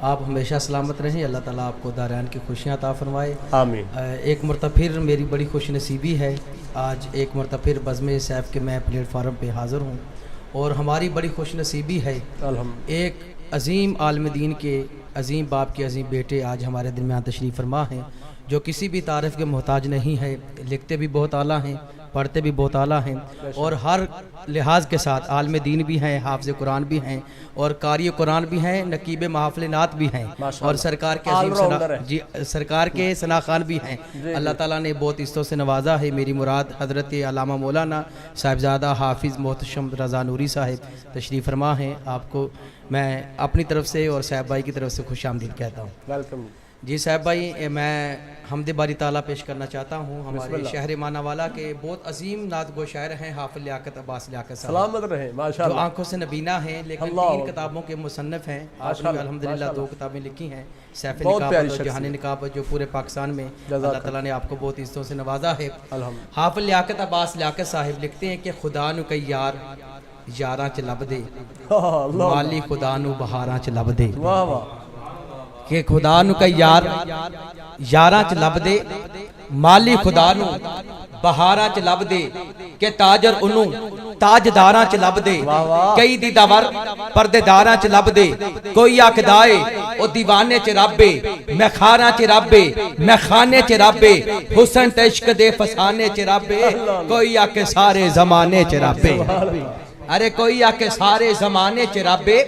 آپ ہمیشہ سلامت رہیں, اللہ تعالیٰ آپ کو دارین کی خوشیاں عطا فرمائے. آمین. ایک مرتبہ پھر میری بڑی خوش نصیبی ہے, آج ایک مرتبہ پھر بزم سیف کے میں پلیٹ فارم پہ حاضر ہوں, اور ہماری بڑی خوش نصیبی ہے ایک عظیم عالم دین کے عظیم باپ کے عظیم بیٹے آج ہمارے درمیان تشریف فرما ہیں, جو کسی بھی تعریف کے محتاج نہیں ہے, لکھتے بھی بہت اعلیٰ ہیں, پڑھتے بھی بہت اعلیٰ ہیں, اور ہر لحاظ کے ساتھ عالم دین بھی ہیں, حافظ قرآن بھی ہیں, اور قاری قرآن بھی ہیں, نقیب محافل نعت بھی ہیں, اور سرکار کے عظیم سرکار کے ثنا خوان بھی ہیں. اللہ تعالیٰ نے بہت عزتوں سے نوازا ہے. میری مراد حضرت علامہ مولانا صاحبزادہ حافظ محتشم رضا نوری صاحب تشریف فرما ہیں. آپ کو میں اپنی طرف سے اور صاحب بھائی کی طرف سے خوش آمدید کہتا ہوں. ویلکم. جی صاحب بھائی, میں حمد باری تعالیٰ پیش کرنا چاہتا ہوں. ہمارے شہر ماناوالا کے بہت عظیم نعت گو شاعر ہیں حافظ لیاقت عباس لیاقت صاحب, سلامت رہیں ماشاءاللہ, جو آنکھوں سے نبینا ہیں, لیکن 3 کتابوں کے مصنف ہیں. آپ نے الحمدللہ 2 کتابیں لکھی ہیں, سیف نقاب اور جہان نقاب, جو پورے پاکستان میں اللہ تعالیٰ نے آپ کو بہت عزتوں سے نوازا ہے. حافظ لیاقت عباس لیاقت صاحب لکھتے ہیں کہ خدا نو کئی یار یاراں چ لب دے, مالی خدا نو بہاراں چ لب دے. واہ واہ. کہ خدا نو کئی یار یاراں چ لب دے, مالی خدا نو بہاراں چ لب دے, کہ تاجر انہوں تاجداراں چ لب دے, کئی دی دور پردے داراں چ لب دے, کوئی آکدائے او دیوانے چ ربے, میں خاراں چ ربے, میں خانے چ ربے, حسن تشک دے فسانے چ ربے, کوئی آکے سارے زمانے چ ربے. ارے کوئی آکے سارے زمانے چ ربے,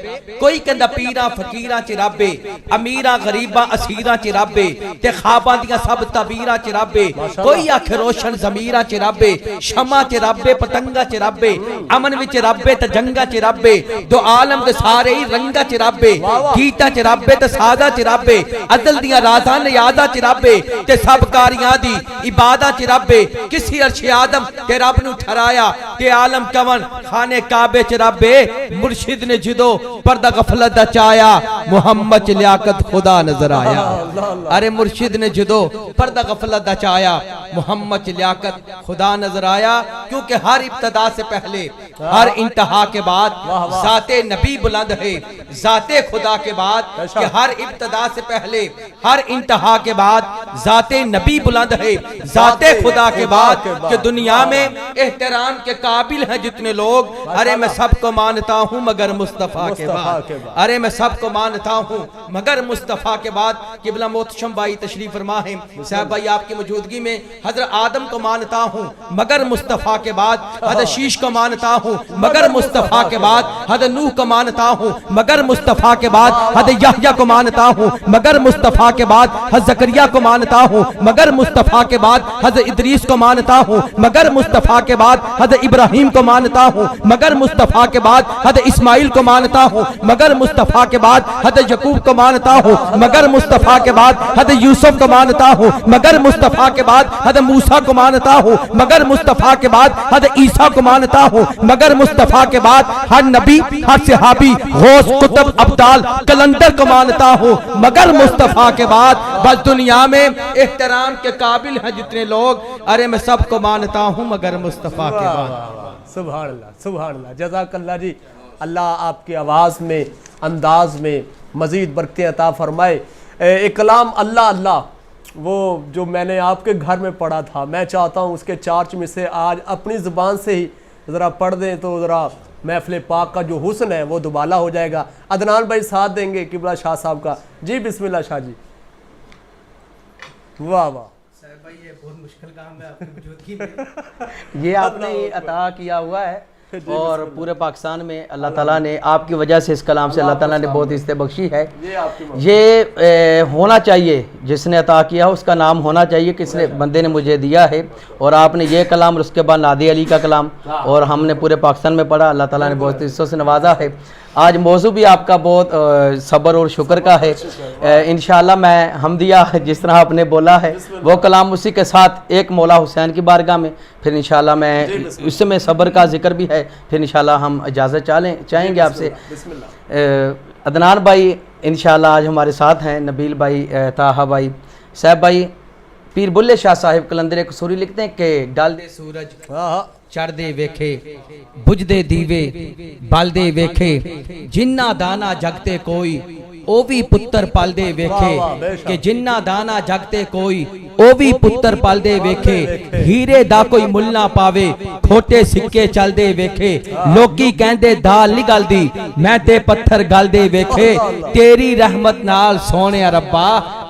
کوئی کہندا پیراں فقیراں چ ربے, امیراں غریباں اسیراں چ ربے, تے خواباں دیاں سب تعبیراں چ ربے, کوئی آکھے روشن ضمیراں چ ربے, شمع چ ربے پتنگاں چ ربے, امن وچ ربے تے جنگاں چ ربے, دو عالم دے سارے ہی رنگاں چ ربے, گیتاں چ ربے تے سازاں چ ربے, ازل دیاں رازاں نیازاں چ ربے, تے سب کاریاں دی عباداں چ ربے, کسی عرش آدم تے رب نو ٹھہرایا, تے عالم کون خانے کعبے چ ربے, مرشد نے جدو پردہ غفلت دا چایا, محمد چ لیاقت خدا نظر آیا. ارے مرشد نے جدو پردہ غفلت دا چایا, محمد چ لیاقت خدا نظر آیا. کیونکہ ہر ابتدا سے پہلے ہر انتہا کے بعد ذات نبی بلند ہے, ذات خدا کے بعد, کہ ہر ابتدا سے پہلے ہر انتہا کے بعد ذات نبی بلند ہے, ذات خدا کے بعد, کہ دنیا میں احترام کے قابل ہیں جتنے لوگ, ارے میں سب کو مانتا ہوں مگر مصطفیٰ کے بعد, ارے میں سب کو مانتا ہوں مگر مصطفیٰ کے بعد. قبلہ محتشم بھائی تشریف فرما ہے, صاحب بھائی آپ کی موجودگی میں حضرت آدم کو مانتا ہوں مگر مصطفیٰ کے بعد, حضرت شیش کو مانتا ہوں مگر مصطفیٰ کے بعد, حضرت نوح کو مانتا ہوں مگر مصطفیٰ کے بعد, حضرت یحییٰ کو مانتا ہوں مگر مصطفیٰ کے بعد, حضرت زکریا کو مانتا ہوں مگر مصطفیٰ کے بعد, حضرت ادریس کو مانتا ہوں مگر مصطفیٰ کے بعد, حضرت ابراہیم کو مانتا ہوں مگر مصطفیٰ کے بعد, حضرت اسماعیل کو مانتا ہوں مگر مصطفیٰ کے بعد, حضرت یعقوب کو مانتا ہوں مگر مصطفیٰ کے بعد, حضرت یوسف کو مانتا ہوں مگر مصطفیٰ کے بعد, حضرت موسیٰ کو مانتا ہوں مگر مصطفیٰ کے بعد, حضرت عیسیٰ کو مانتا ہوں مگر مصطفیٰ کے بعد, ہر نبی ہر صحابی غوث قطب ابدال کلندر کو مانتا ہوں مگر مصطفیٰ کے بعد. بس دنیا میں احترام کے قابل ہیں جتنے لوگ, ارے میں سب کو مانتا ہوں مگر مصطفیٰ کے بعد. سبحان اللہ سبحان اللہ, جزاک اللہ جی. اللہ آپ کی آواز میں انداز میں مزید برکتیں عطا فرمائے. ایک کلام اللہ اللہ, وہ جو میں نے آپ کے گھر میں پڑھا تھا, میں چاہتا ہوں اس کے چارچ میں سے آج اپنی زبان سے ہی ذرا پڑھ دیں تو ذرا محفل پاک کا جو حسن ہے وہ دوبالا ہو جائے گا. عدنان بھائی ساتھ دیں گے قبلہ شاہ صاحب کا. جی بسم اللہ شاہ جی. واہ واہ. صاحب بھائی یہ بہت مشکل کام ہے آپ کی موجودگی میں, یہ آپ نے عطا کیا ہوا ہے, اور پورے پاکستان میں اللہ تعالیٰ نے آپ کی وجہ سے اس کلام سے اللہ تعالیٰ نے بہت عزت بخشی ہے. یہ ہونا چاہیے, جس نے عطا کیا اس کا نام ہونا چاہیے, کس نے بندے نے مجھے دیا ہے, اور آپ نے یہ کلام اور اس کے بعد نادی علی کا کلام, اور ہم نے پورے پاکستان میں پڑھا. اللہ تعالیٰ نے بہت عزتوں سے نوازا ہے. آج موضوع بھی آپ کا بہت صبر اور شکر کا ہے. انشاءاللہ میں حمدیہ جس طرح آپ نے بولا ہے وہ کلام اسی کے ساتھ ایک مولا حسین کی بارگاہ میں, پھر انشاءاللہ میں اس میں صبر کا ذکر بھی ہے, پھر انشاءاللہ ہم اجازت چاہیں گے آپ سے. عدنان بھائی انشاءاللہ آج ہمارے ساتھ ہیں, نبیل بھائی, طاہا بھائی, صاحب بھائی. پیر بلے شاہ صاحب کلندر ایک سوری لکھتے ہیں کہ ڈال دے سورج چڑھ دے ویکھے, بجھ دے دیوے بال دے ویکھے, جنہ دانا جگتے کوئی ਉਹ ਵੀ ਪੁੱਤਰ ਪਲਦੇ ਵੇਖੇ ਵਾਹ, ਬੇਸ਼ੱਕ। ਕਿ ਜਿੰਨਾ ਦਾਣਾ ਜਗ ਤੇ ਕੋਈ ਉਹ ਵੀ ਪੁੱਤਰ ਪਲਦੇ ਵੇਖੇ ਹੀਰੇ ਦਾ ਕੋਈ ਮੁੱਲ ਨਾ ਪਾਵੇ ਖੋਟੇ ਸਿੱਕੇ ਚੱਲਦੇ ਵੇਖੇ ਲੋਕੀ ਕਹਿੰਦੇ ਦਾਲ ਨਹੀਂ ਗਲਦੀ ਮੈਂ ਤੇ ਪੱਥਰ ਗਲਦੇ ਵੇਖੇ ਤੇਰੀ ਰਹਿਮਤ ਨਾਲ ਸੋਹਣਿਆ ਰੱਬਾ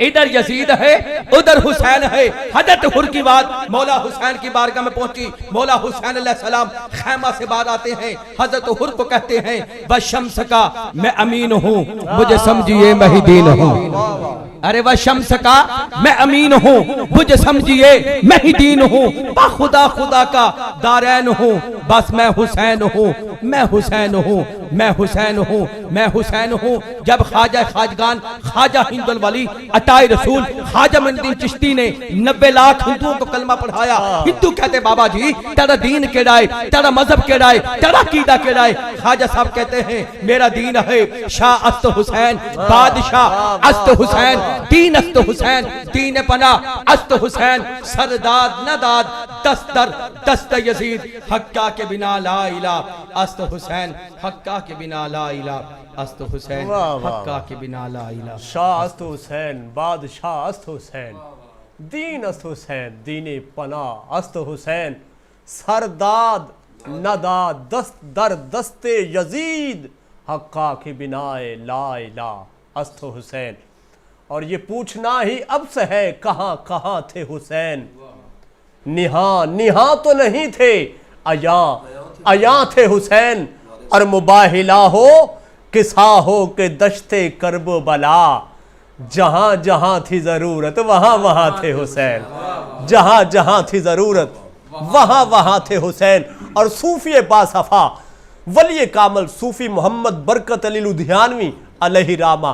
ادھر یزید ہے ادھر حسین ہے. حضرت حر کی بات مولا حسین کی بارگاہ میں پہنچی. مولا حسین علیہ السلام خیمہ سے باہر آتے ہیں. حضرت حر کو کہتے ہیں وشمس کا میں امین ہوں مجھے سمجھیے میں ہی دین ہوں. ارے وشمس کا میں امین ہوں مجھے سمجھیے میں ہی دین ہوں. خدا خدا کا دارین ہوں بس میں حسین ہوں میں حسین ہوں میں حسین ہوں میں حسین ہوں. جب خواجہ خواجگان خواجہ ہند الولی عطائے رسول خواجہ معین الدین چشتی نے 90 لاکھ ہندوؤں کو کلمہ پڑھایا. ہندو کہتے بابا جی تیرا دین کیڑا ہے, تیرا مذہب کیڑا ہے, تیرا عقیدہ کیڑا ہے؟ خواجہ صاحب کہتے ہیں میرا دین ہے شاہ است حسین, بادشاہ است حسین, دین است حسین, دین پناہ است حسین, سرداد نداد دست در دست یزید, حقہ کے بنا لا الہ است حسین, حقہ کے بنا لا الہ است حسین, حقہ کے بنا لا الہ. شاہ است حسین, بادشاہ است حسین, دین است حسین, دین پناہ است حسین, سرداد نداد دست در دست یزید, حقہ کے بنا لا الہ است حسین. اور یہ پوچھنا ہی اب سے ہے کہاں کہاں تھے حسین. نہاں نہاں تو نہیں تھے عیاں عیاں تھے حسین. اور مباہلہ ہو قصہ ہو کہ دشت کرب و بلا, جہاں جہاں تھی ضرورت وہاں وہاں تھے حسین. جہاں جہاں تھی ضرورت وہاں وہاں تھے حسین. اور صوفی باصفا ولی کامل صوفی محمد برکت علی لدھیانوی علیہ رحمہ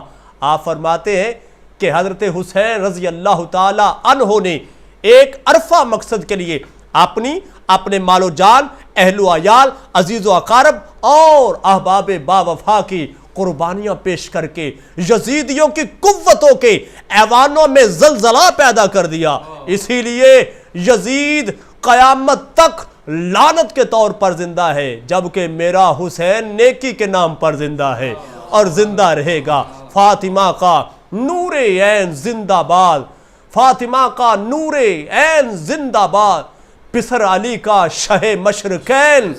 آپ فرماتے ہیں کہ حضرت حسین رضی اللہ تعالی عنہ نے ایک عرفہ مقصد کے لیے اپنے مال و جان, اہل و عیال, عزیز و اقارب اور احباب با وفا کی قربانیاں پیش کر کے یزیدیوں کی قوتوں کے ایوانوں میں زلزلہ پیدا کر دیا. اسی لیے یزید قیامت تک لعنت کے طور پر زندہ ہے, جبکہ میرا حسین نیکی کے نام پر زندہ ہے اور زندہ رہے گا. فاطمہ کا نور عین زندہ باد, فاطمہ کا نور عین زندہ باد, پسر علی کا شہ مشرقین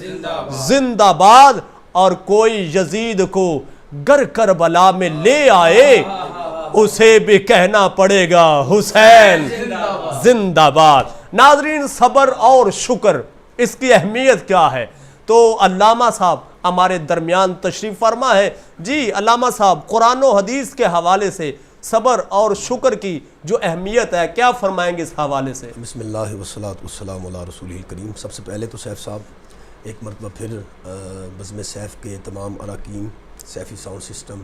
زندہ باد. اور کوئی یزید کو گر کربلا میں لے آئے اسے بھی کہنا پڑے گا حسین زندہ باد. ناظرین, صبر اور شکر اس کی اہمیت کیا ہے؟ تو علامہ صاحب ہمارے درمیان تشریف فرما ہے. جی علامہ صاحب, قرآن و حدیث کے حوالے سے صبر اور شکر کی جو اہمیت ہے کیا فرمائیں گے اس حوالے سے؟ بسم اللہ والصلاۃ والسلام علی رسول کریم. سب سے پہلے تو سیف صاحب ایک مرتبہ پھر بزم سیف کے تمام اراکین, Saifi sound system,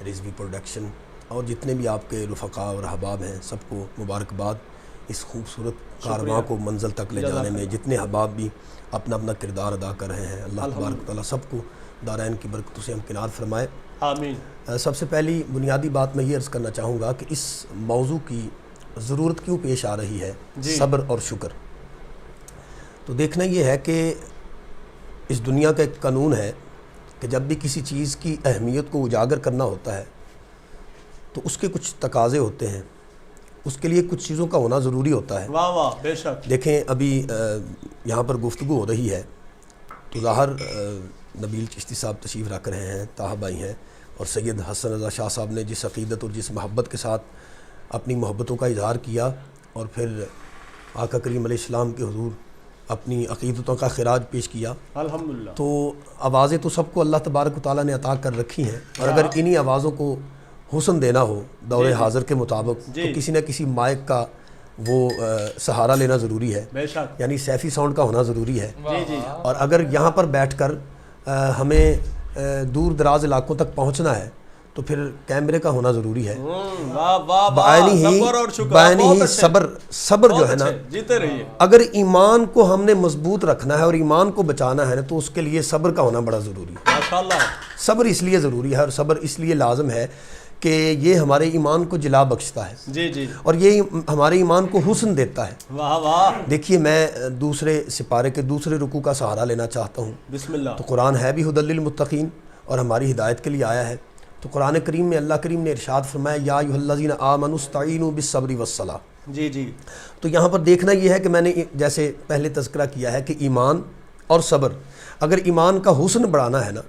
Rizvi production اور جتنے بھی آپ کے رفقاء اور احباب ہیں سب کو مبارکباد. اس خوبصورت کارواں کو منزل تک لے جانے میں جتنے احباب بھی اپنا اپنا کردار ادا کر رہے ہیں, اللہ تبارک تعالیٰ سب کو دارین کی برکتوں سے ہمکنار فرمائے. آمین. سب سے پہلی بنیادی بات میں یہ عرض کرنا چاہوں گا کہ اس موضوع کی ضرورت کیوں پیش آ رہی ہے, صبر اور شکر. تو دیکھنا یہ ہے کہ اس دنیا کا ایک قانون ہے کہ جب بھی کسی چیز کی اہمیت کو اجاگر کرنا ہوتا ہے تو اس کے کچھ تقاضے ہوتے ہیں, اس کے لیے کچھ چیزوں کا ہونا ضروری ہوتا ہے. واہ واہ, بے شک. دیکھیں ابھی یہاں پر گفتگو ہو رہی ہے تو ظاہر نبیل چشتی صاحب تشریف رکھ رہے ہیں, طاہر بھائی ہیں, اور سید حسن رضا شاہ صاحب نے جس عقیدت اور جس محبت کے ساتھ اپنی محبتوں کا اظہار کیا اور پھر آقا کریم علیہ السلام کے حضور اپنی عقیدتوں کا خراج پیش کیا. الحمدللہ. تو آوازیں تو سب کو اللہ تبارک و تعالیٰ نے عطا کر رکھی ہیں, اور اگر انہی آوازوں کو حسن دینا ہو دور حاضر کے مطابق تو کسی نہ کسی مائک کا وہ سہارا لینا ضروری ہے, یعنی سیفی ساؤنڈ کا ہونا ضروری ہے. اور اگر یہاں پر بیٹھ کر ہمیں دور دراز علاقوں تک پہنچنا ہے تو پھر کیمرے کا ہونا ضروری ہے. بائنی ہی صبر جو ہے نا, اگر ایمان کو ہم نے مضبوط رکھنا ہے اور ایمان کو بچانا ہے نا تو اس کے لیے صبر کا ہونا بڑا ضروری ہے. صبر اس لیے ضروری ہے اور صبر اس لیے لازم ہے کہ یہ ہمارے ایمان کو جلا بخشتا ہے اور یہ ہمارے ایمان کو حسن دیتا ہے. دیکھیے میں دوسرے سپارے کے دوسرے رکوع کا سہارا لینا چاہتا ہوں. بسم اللہ. تو قرآن ہے بھی ہدی للمتقین اور ہماری ہدایت کے لیے آیا ہے. تو قرآن کریم میں اللہ کریم نے ارشاد فرمایا یا ایھا الذین آمنوا استعینوا بالصبر والصلاۃ. تو یہاں پر دیکھنا یہ ہے کہ میں نے جیسے پہلے تذکرہ کیا ہے کہ ایمان اور صبر, اگر ایمان کا حسن بڑھانا ہے نا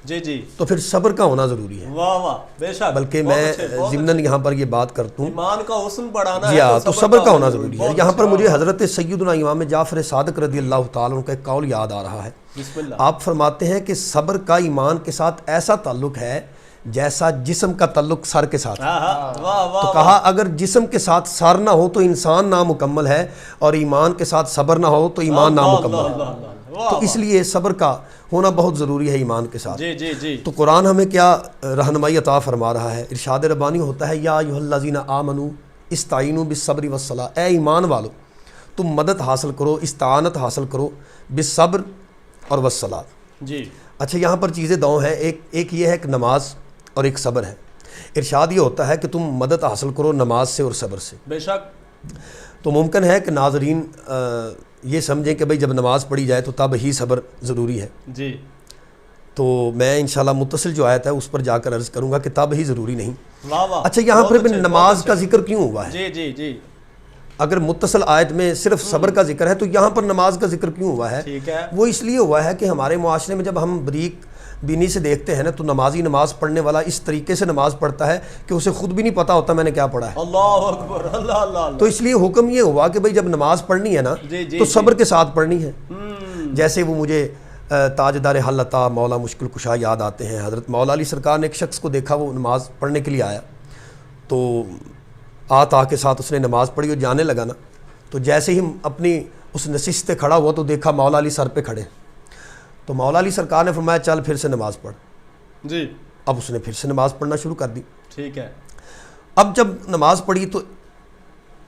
جی جی، تو پھر صبر کا ہونا ضروری ہے. واہ واہ، بے شک. بلکہ میں ضمناً یہاں پر یہ بات کرتا ہوں، ایمان کا حسن بڑھانا جی ہے ہاں، تو صبر کا ہونا ہونا ضروری ہے. یہاں پر مجھے حضرت سیدنا امام جعفر صادق رضی اللہ تعالیٰ عنہ کا ایک قول یاد آ رہا ہے. بسم اللہ. آپ فرماتے ہیں کہ صبر کا ایمان کے ساتھ ایسا تعلق ہے جیسا جسم کا تعلق سر کے ساتھ. واہ واہ، تو کہا اگر جسم کے ساتھ سر نہ ہو تو انسان نامکمل ہے، اور ایمان کے ساتھ صبر نہ ہو تو ایمان نامکمل ہے. تو اس لیے صبر کا ہونا بہت ضروری ہے ایمان کے ساتھ. جی جی جی. تو قرآن ہمیں کیا رہنمائی عطا فرما رہا ہے؟ ارشاد ربانی ہوتا ہے یا ایھا الذین آمنوا استعینوا بالصبر والصلاۃ، اے ایمان والو تم مدد حاصل کرو، استعانت حاصل کرو بالصبر اور والصلاۃ. جی اچھا، یہاں پر چیزیں دو ہیں، ایک یہ ہے کہ نماز اور ایک صبر ہے. ارشاد یہ ہوتا ہے کہ تم مدد حاصل کرو نماز سے اور صبر سے. بے شک. تو ممکن ہے کہ ناظرین یہ سمجھیں کہ بھئی جب نماز پڑھی جائے تو تب ہی صبر ضروری ہے. جی. تو میں انشاءاللہ متصل جو آیت ہے اس پر جا کر عرض کروں گا کہ تب ہی ضروری نہیں. واہ واہ. اچھا، یہاں پر بھی نماز کا ذکر کیوں ہوا ہے؟ جی جی جی. اگر متصل آیت میں صرف صبر کا ذکر ہے تو یہاں پر نماز کا ذکر کیوں ہوا ہے؟ ٹھیک ہے. وہ اس لیے ہوا ہے کہ ہمارے معاشرے میں جب ہم بریک بینی سے دیکھتے ہیں نا تو نمازی نماز پڑھنے والا اس طریقے سے نماز پڑھتا ہے کہ اسے خود بھی نہیں پتا ہوتا میں نے کیا پڑھا ہے. اللہ اکبر، اللہ اللہ. تو اس لیے حکم یہ ہوا کہ بھئی جب نماز پڑھنی ہے نا تو صبر کے ساتھ پڑھنی ہے. جیسے وہ مجھے تاجدار حل عطا مولا مشکل کشا یاد آتے ہیں. حضرت مولا علی سرکار نے ایک شخص کو دیکھا، وہ نماز پڑھنے کے لیے آیا، تو آ کے ساتھ اس نے نماز پڑھی اور جانے لگا نا، تو جیسے ہی اپنی اس نشست سے کھڑا ہوا تو دیکھا مولا علی سر پہ کھڑے. تو مولا علی سرکار نے فرمایا چل پھر سے نماز پڑھ. جی. اب اس نے پھر سے نماز پڑھنا شروع کر دی. ٹھیک ہے. اب جب نماز پڑھی تو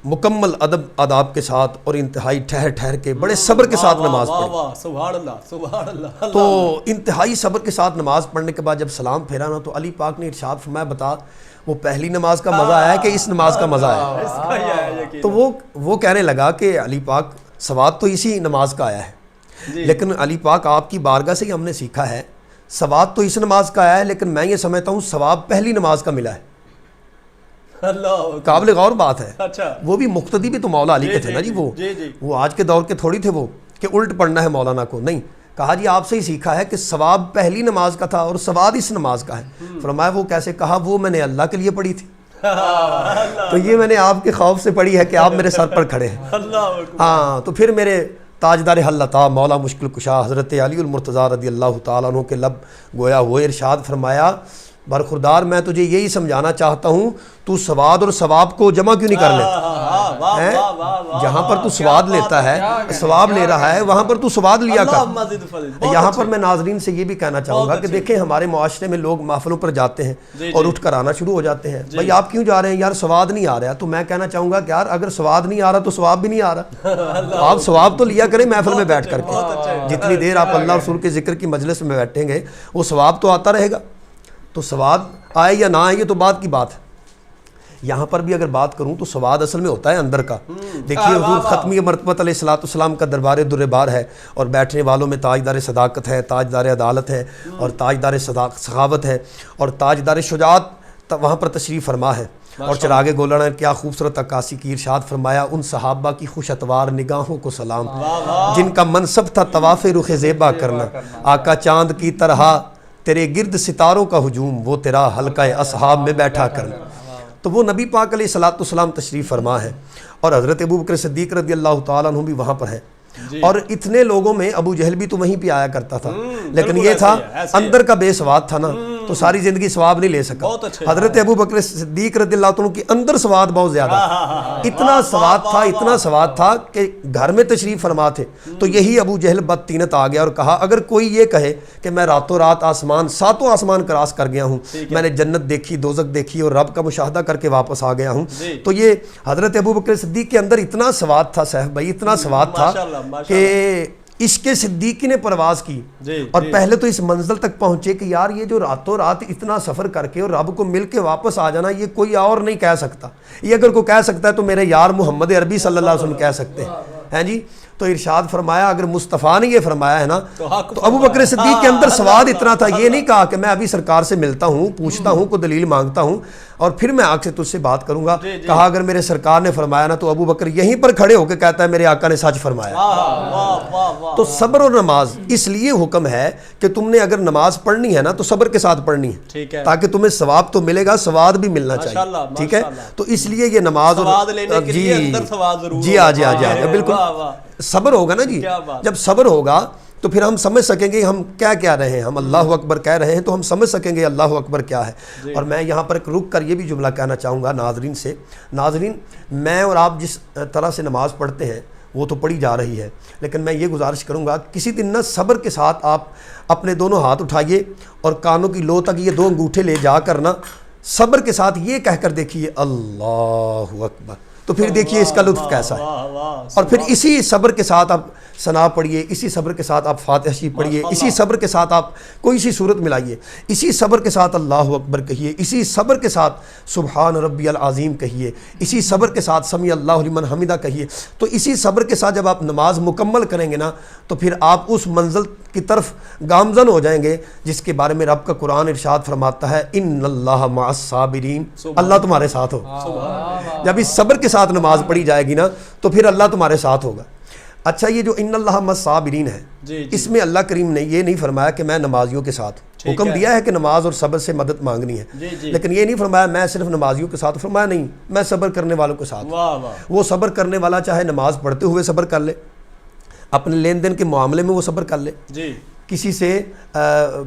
مکمل ادب آداب کے ساتھ اور انتہائی ٹھہر کے بڑے صبر کے ساتھ نماز پڑھی. سبحان اللہ سبحان اللہ. تو انتہائی صبر کے ساتھ نماز پڑھنے کے بعد جب سلام پھیرا نا تو علی پاک نے ارشاد فرمایا بتا وہ پہلی نماز کا مزہ آیا کہ اس نماز کا مزہ آیا؟ تو وہ کہنے لگا کہ علی پاک ثواب تو اسی نماز کا آیا ہے، لیکن علی پاک آپ کی بارگاہ سے ہی ہم نے سیکھا ہے ثواب تو اس نماز کا آیا ہے، لیکن میں یہ سمجھتا ہوں ثواب پہلی نماز کا ملا ہے. قابل غور بات ہے. اچھا. وہ بھی مقتدی بھی تو مولا علی کے تھے نا جی. وہ آج کے دور کے تھوڑی تھے وہ کہ الٹ پڑھنا ہے مولانا کو. نہیں، کہا جی آپ سے ہی سیکھا ہے کہ ثواب پہلی نماز کا تھا اور ثواب اس نماز کا ہے. فرمایا وہ کیسے؟ کہا وہ میں نے اللہ کے لیے پڑھی تھی، تو یہ میں نے آپ کے خوف سے پڑھی ہے کہ آپ میرے سر پر کھڑے ہیں. ہاں، تو پھر میرے تاجدار حل عطا مولا مشکل کشا حضرت علی المرتضیٰ رضی اللہ تعالیٰ عنہ کے لب گویا ہوئے ارشاد فرمایا برخوردار میں تجھے یہی سمجھانا چاہتا ہوں تو سواد اور ثواب کو جمع کیوں نہیں کر لیتا؟ جہاں پر تو سواد لیتا ہے، ثواب لے رہا ہے، وہاں پر تو سواد لیا کر. یہاں پر میں ناظرین سے یہ بھی کہنا چاہوں گا کہ دیکھیں ہمارے معاشرے میں لوگ محفلوں پر جاتے ہیں اور اٹھ کر آنا شروع ہو جاتے ہیں. بھائی آپ کیوں جا رہے ہیں؟ یار سواد نہیں آ رہا. تو میں کہنا چاہوں گا کہ یار اگر سواد نہیں آ رہا تو ثواب بھی نہیں آ رہا. آپ ثواب تو لیا کریں محفل میں بیٹھ کر کے. جتنی دیر آپ اللہ رسول کے ذکر کی مجلس میں بیٹھیں گے وہ ثواب تو آتا رہے گا. تو سواد آئے یا نہ آئے یہ تو بات کی بات ہے. یہاں پر بھی اگر بات کروں تو سواد اصل میں ہوتا ہے اندر کا. دیکھیے حضور ختمی مرتبہ علیہ الصلوۃ والسلام کا دربار در بار ہے اور بیٹھنے والوں میں تاجدار صداقت ہے، تاجدار عدالت ہے اور تاجدار سخاوت ہے اور تاجدار شجاعت وہاں پر تشریف فرما ہے. اور چراغ گولڑا نے کیا خوبصورت عکاسی کی. ارشاد فرمایا ان صحابہ کی خوش اتوار نگاہوں کو سلام جن کا منصب تھا طواف رخ زیبا کرنا. آقا چاند کی طرح تیرے گرد ستاروں کا ہجوم وہ تیرا حلقہ اصحاب میں بیٹھا کرنا. تو وہ نبی پاک علیہ الصلوۃ والسلام تشریف فرما ہے اور حضرت ابوبکر صدیق رضی اللہ تعالیٰ عنہ بھی وہاں پر ہے. اور اتنے لوگوں میں ابو جہل بھی تو وہیں پہ آیا کرتا تھا، لیکن یہ تھا اندر کا بے سواد تھا نا، تو ساری زندگی ثواب نہیں لے سکا. حضرت ابوبکر صدیق رضی اللہ عنہ کے اندر ثواب بہت زیادہ، اتنا ثواب تھا کہ گھر میں تشریف فرما تھے. تو یہی ابو جہل بدطینت آ گیا اور کہا اگر کوئی یہ کہے کہ میں راتوں رات ساتوں آسمان کراس کر گیا ہوں، میں نے جنت دیکھی، دوزخ دیکھی اور رب کا مشاہدہ کر کے واپس آ گیا ہوں، تو یہ حضرت ابوبکر صدیق کے اندر اتنا ثواب تھا صاحب بھائی، اتنا ثواب تھا کہ عشق صدیقی نے پرواز کی اور پہلے تو اس منزل تک پہنچے کہ یار یہ جو راتوں رات اتنا سفر کر کے اور رب کو مل کے واپس آ جانا یہ کوئی اور نہیں کہہ سکتا. یہ اگر کوئی کہہ سکتا ہے تو میرے یار محمد عربی صلی اللہ علیہ وسلم کہہ سکتے ہیں جی. تو ارشاد فرمایا اگر مصطفیٰ نے یہ فرمایا ہے نا تو ابو بکر صدیق کے اندر سواد اتنا تھا، یہ نہیں کہا کہ میں ابھی سرکار سے ملتا ہوں، پوچھتا ہوں، کوئی دلیل مانگتا ہوں اور پھر میں آگ سے تجھ سے بات کروں گا. کہا اگر میرے سرکار نے فرمایا نا تو ابو بکر یہیں پر کھڑے ہو کے کہتا ہے میرے آقا نے سچ فرمایا. تو صبر اور نماز اس لیے حکم ہے کہ تم نے اگر نماز پڑھنی ہے نا تو صبر کے ساتھ پڑھنی ہے، تاکہ تمہیں ثواب تو ملے گا، ثواب بھی ملنا چاہیے. ٹھیک ہے، تو اس لیے یہ نماز اور جی بالکل صبر ہوگا نا جی. جب صبر ہوگا تو پھر ہم سمجھ سکیں گے ہم کیا کہہ رہے ہیں. ہم اللہ اکبر کہہ رہے ہیں تو ہم سمجھ سکیں گے اللہ اکبر کیا ہے. اور میں یہاں پر ایک رک کر یہ بھی جملہ کہنا چاہوں گا ناظرین سے. ناظرین، میں اور آپ جس طرح سے نماز پڑھتے ہیں وہ تو پڑھی جا رہی ہے، لیکن میں یہ گزارش کروں گا کسی دن نا صبر کے ساتھ آپ اپنے دونوں ہاتھ اٹھائیے اور کانوں کی لو تک یہ 2 انگوٹھے لے جا کر نا صبر کے ساتھ یہ کہہ کر دیکھیے اللہ اکبر، تو پھر دیکھیے اس کا لطف کیسا ہے. اور پھر اسی صبر کے ساتھ آپ ثنا پڑھیے، اسی صبر کے ساتھ آپ فاتحہ شریف پڑھیے، اسی صبر کے ساتھ آپ کوئی سی صورت ملائیے، اسی صبر کے ساتھ اللہ اکبر کہیے، اسی صبر کے ساتھ سبحان ربی العظیم کہیے، اسی صبر کے ساتھ سمیع اللہ لمن حمدہ کہیے. تو اسی صبر کے ساتھ جب آپ نماز مکمل کریں گے نا تو پھر آپ اس منزل کی طرف گامزن ہو جائیں گے جس کے بارے میں رب کا قرآن ارشاد فرماتا ہے ان اللہ مع الصابرین، اللہ تمہارے ساتھ ہو. جب اس صبر کے ساتھ نماز پڑھی جائے گی نا تو پھر اللہ تمہارے ساتھ ہوگا. اچھا، یہ جو ان اللہ مع الصابرین ہے اس میں اللہ کریم نے یہ نہیں فرمایا کہ میں نمازیوں کے ساتھ، حکم دیا ہے کہ نماز اور صبر سے مدد مانگنی ہے، لیکن یہ نہیں فرمایا میں صرف نمازیوں کے ساتھ. فرمایا نہیں، میں صبر کرنے والوں کے ساتھ. وہ صبر کرنے والا چاہے نماز پڑھتے ہوئے صبر کر لے، اپنے لین دین کے معاملے میں وہ صبر کر لے، کسی سے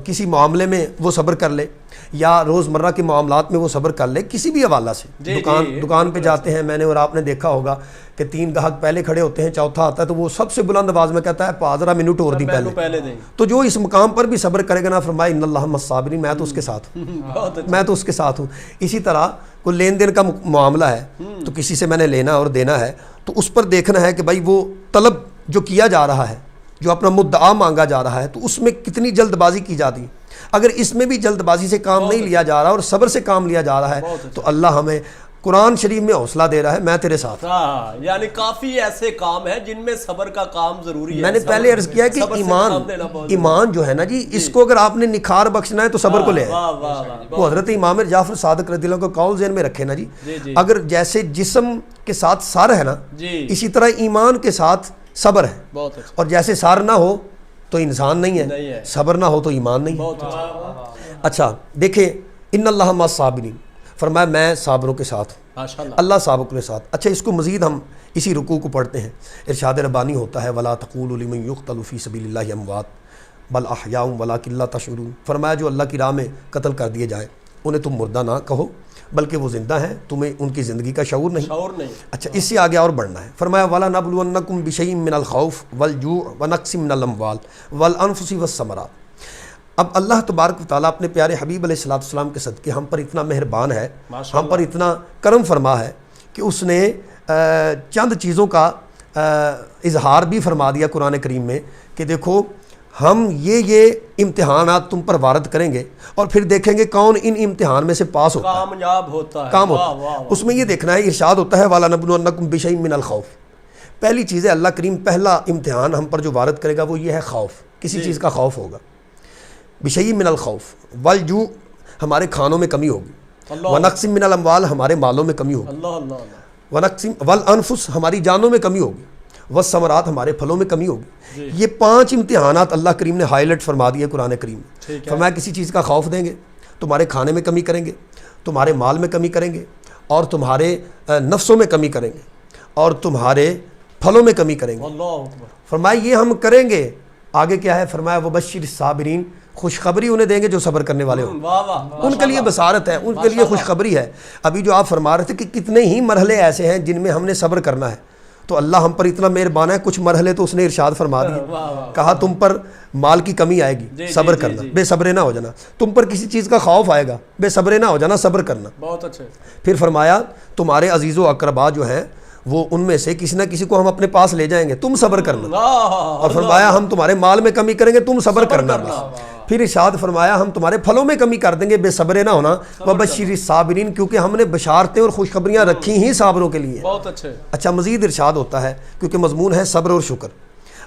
کسی معاملے میں وہ صبر کر لے، یا روزمرہ کے معاملات میں وہ صبر کر لے کسی بھی حوالہ سے. دکان پہ جاتے ہیں، میں نے اور آپ نے دیکھا ہوگا کہ 3 گاہک پہلے کھڑے ہوتے ہیں، چوتھا آتا ہے تو وہ سب سے بلند آواز میں کہتا ہے 15 منٹ اور دی پہلے. تو جو اس مقام پر بھی صبر کرے گا نا، فرمایا ان اللہ مع الصابرین، میں تو اس کے ساتھ ہوں، میں تو اس کے ساتھ ہوں. اسی طرح کوئی لین دین کا معاملہ ہے تو کسی سے میں نے لینا اور دینا ہے تو اس پر دیکھنا ہے کہ بھائی وہ طلب جو کیا جا رہا ہے، جو اپنا مدعا مانگا جا رہا ہے، تو اس میں کتنی جلد بازی کی جاتی ہے. اگر اس میں بھی جلد بازی سے کام نہیں لیا جا رہا اور صبر سے کام لیا جا رہا ہے تو اللہ ہمیں قرآن شریف میں حوصلہ دے رہا ہے میں تیرے ساتھ. یعنی کافی ایسے کام ہیں جن میں صبر کا کام ضروری ہے. میں نے پہلے عرض کیا کہ ایمان جو ہے نا جی، اس کو اگر آپ نے نکھار بخشنا ہے تو صبر کو لے. وہ حضرت امام جعفر صادق رضی اللہ عنہ کو قول ذہن میں رکھے نا جی، اگر جیسے جسم کے ساتھ سر ہے نا اسی طرح ایمان کے ساتھ صبر ہے. اور جیسے سر نہ ہو تو انسان نہیں ہے، صبر نہ ہو تو ایمان نہیں ہے. اچھا دیکھیں، ان اللہ مع الصابرین، فرمایا میں صابروں کے ساتھ ہوں، اللہ صابروں کے ساتھ. اچھا، اس کو مزید ہم اسی رکوع کو پڑھتے ہیں. ارشاد ربانی ہوتا ہے وَلَا تَقُولُوا لِمَن يُقْتَلُ فِي سَبِيلِ اللَّهِ أَمْوَاتٌ بَلْ أَحْيَاءٌ وَلَٰكِن لَّا تَشْعُرُونَ. فرمایا جو اللہ کی راہ میں قتل کر دیے جائیں انہیں تم مردہ نہ کہو بلکہ وہ زندہ ہیں، تمہیں ان کی زندگی کا شعور نہیں. اچھا، اس سے آگے اور بڑھنا ہے. فرمایا وَلَنَبْلُوَنَّكُمْ بِشَيْءٍ مِّنَ الْخَوْفِ وَالْجُوعِ وَنَقْصٍ مِّنَ الْأَمْوَالِ وَالْأَنفُسِ وَالثَّمَرَاتِ. اب اللہ تبارک و تعالیٰ اپنے پیارے حبیب علیہ الصلوۃ والسلام کے صدقے ہم پر اتنا مہربان ہے، ہم پر اتنا کرم فرما ہے کہ اس نے چند چیزوں کا اظہار بھی فرما دیا قرآن کریم میں کہ دیکھو ہم یہ امتحانات تم پر وارد کریں گے اور پھر دیکھیں گے کون ان امتحان میں سے پاس ہوتا ہے، کامیاب ہوتا ہے. کام ہوتا ہے. اس میں یہ دیکھنا ہے، ارشاد ہوتا ہے وَلَنَبْلُوَنَّكُمْ بِشَيْءٍ مِّنَ الْخَوْفِ. پہلی چیز ہے اللہ کریم پہلا امتحان ہم پر جو وارد کرے گا وہ یہ ہے خوف، کسی چیز کا خوف ہوگا. بِشَيْءٍ مِّنَ الْخَوْفِ وَالْجُوعِ، ہمارے کھانوں میں کمی ہوگی. وَنَقْصٍ مِّنَ الْأَمْوَالِ، ہمارے مالوں میں کمی ہوگی. وَالْأَنفُسِ، ہماری جانوں میں کمی ہوگی. والثمرات، ہمارے پھلوں میں کمی ہوگی. یہ 5 امتحانات اللہ کریم نے ہائی لائٹ فرما دیے قرآن کریم میں. فرمایا کسی چیز کا خوف دیں گے، تمہارے کھانے میں کمی کریں گے، تمہارے مال میں کمی کریں گے، اور تمہارے نفسوں میں کمی کریں گے، اور تمہارے پھلوں میں کمی کریں گے. فرمایا یہ ہم کریں گے. آگے کیا ہے؟ فرمایا وبشر الصابرین، خوشخبری انہیں دیں گے جو صبر کرنے والے ہوں. ان کے لیے بصارت ہے، ان کے لیے خوشخبری ہے. ابھی جو آپ فرما رہے تھے کہ کتنے ہی مرحلے ایسے ہیں جن میں ہم نے صبر کرنا ہے، تو اللہ ہم پر اتنا مہربان ہے. کچھ مرحلے تو اس نے ارشاد فرما دیے، کہا تم پر مال کی کمی آئے گی، صبر کرنا، بے صبرے نہ ہو جانا. تم پر کسی چیز کا خوف آئے گا، بے صبرے نہ ہو جانا، صبر کرنا. بہت اچھے. پھر فرمایا تمہارے عزیز و اقربا جو ہیں وہ ان میں سے کسی نہ کسی کو ہم اپنے پاس لے جائیں گے، تم صبر کرنا. اور فرمایا ہم تمہارے مال میں کمی کریں گے، تم صبر کرنا بس. پھر ارشاد فرمایا ہم تمہارے پھلوں میں کمی کر دیں گے، بے صبرے نہ ہونا. وبشر الصابرین، کیونکہ ہم نے بشارتیں اور خوشخبریاں رکھی ہی صابروں کے لیے. بہت اچھے. اچھا، مزید ارشاد ہوتا ہے کیونکہ مضمون ہے صبر اور شکر.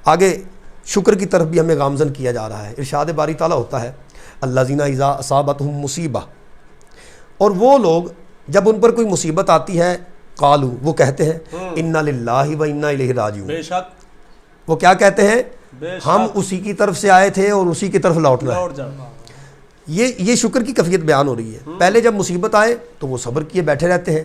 آگے شکر کی طرف بھی ہمیں گامزن کیا جا رہا ہے. ارشاد باری تعالیٰ ہوتا ہے الذین اذا اصابتہم مصیبہ، اور وہ لوگ جب ان پر کوئی مصیبت آتی ہے قالو، وہ کہتے ہیں انا للہ و انا الیہ راجعون. بے شک وہ کیا کہتے ہیں؟ بے شک ہم اسی کی طرف سے آئے تھے اور اسی کی طرف لوٹنا ہے. لوٹ جانا. یہ شکر کی کیفیت بیان ہو رہی ہے. پہلے جب مصیبت آئے تو وہ صبر کیے بیٹھے رہتے ہیں،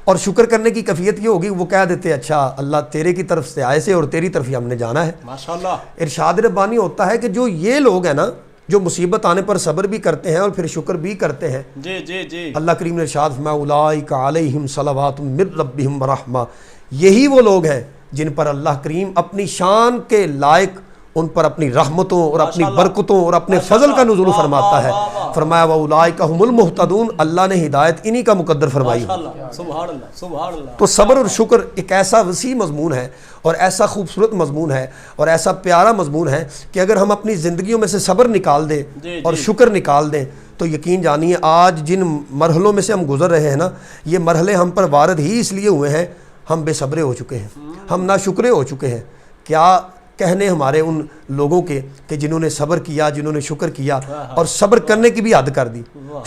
اور شکر کرنے کی کیفیت یہ ہوگی وہ کہہ دیتے ہیں اچھا اللہ تیرے کی طرف سے آئے سے اور تیری طرف ہی ہم نے جانا ہے. ماشاءاللہ. ارشاد ربانی ہوتا ہے کہ جو یہ لوگ ہیں نا جو مصیبت آنے پر صبر بھی کرتے ہیں اور پھر شکر بھی کرتے ہیں، جی جی جی اللہ کریم نے ارشاد فرمایا اولئک علیہم صلوات من ربہم ورحمہ، یہی وہ لوگ ہیں جن پر اللہ کریم اپنی شان کے لائق ان پر اپنی رحمتوں اور اپنی برکتوں اور اپنے فضل کا نزول فرماتا ہے. فرمایا واولئک ھم المہتدون، اللہ نے ہدایت انہی کا مقدر فرمائی. سبحان اللہ سبحان اللہ. تو صبر اور شکر ایک ایسا وسیع مضمون ہے اور ایسا خوبصورت مضمون ہے اور ایسا پیارا مضمون ہے کہ اگر ہم اپنی زندگیوں میں سے صبر نکال دیں اور شکر نکال دیں تو یقین جانیے آج جن مرحلوں میں سے ہم گزر رہے ہیں نا، یہ مرحلے ہم پر وارد ہی اس لیے ہوئے ہیں ہم بے صبرے ہو چکے ہیں، ہم ناشکرے ہو چکے ہیں. کیا کہنے ہمارے ان لوگوں کے کہ جنہوں نے صبر کیا، جنہوں نے شکر کیا اور صبر کرنے کی بھی حد کر دی،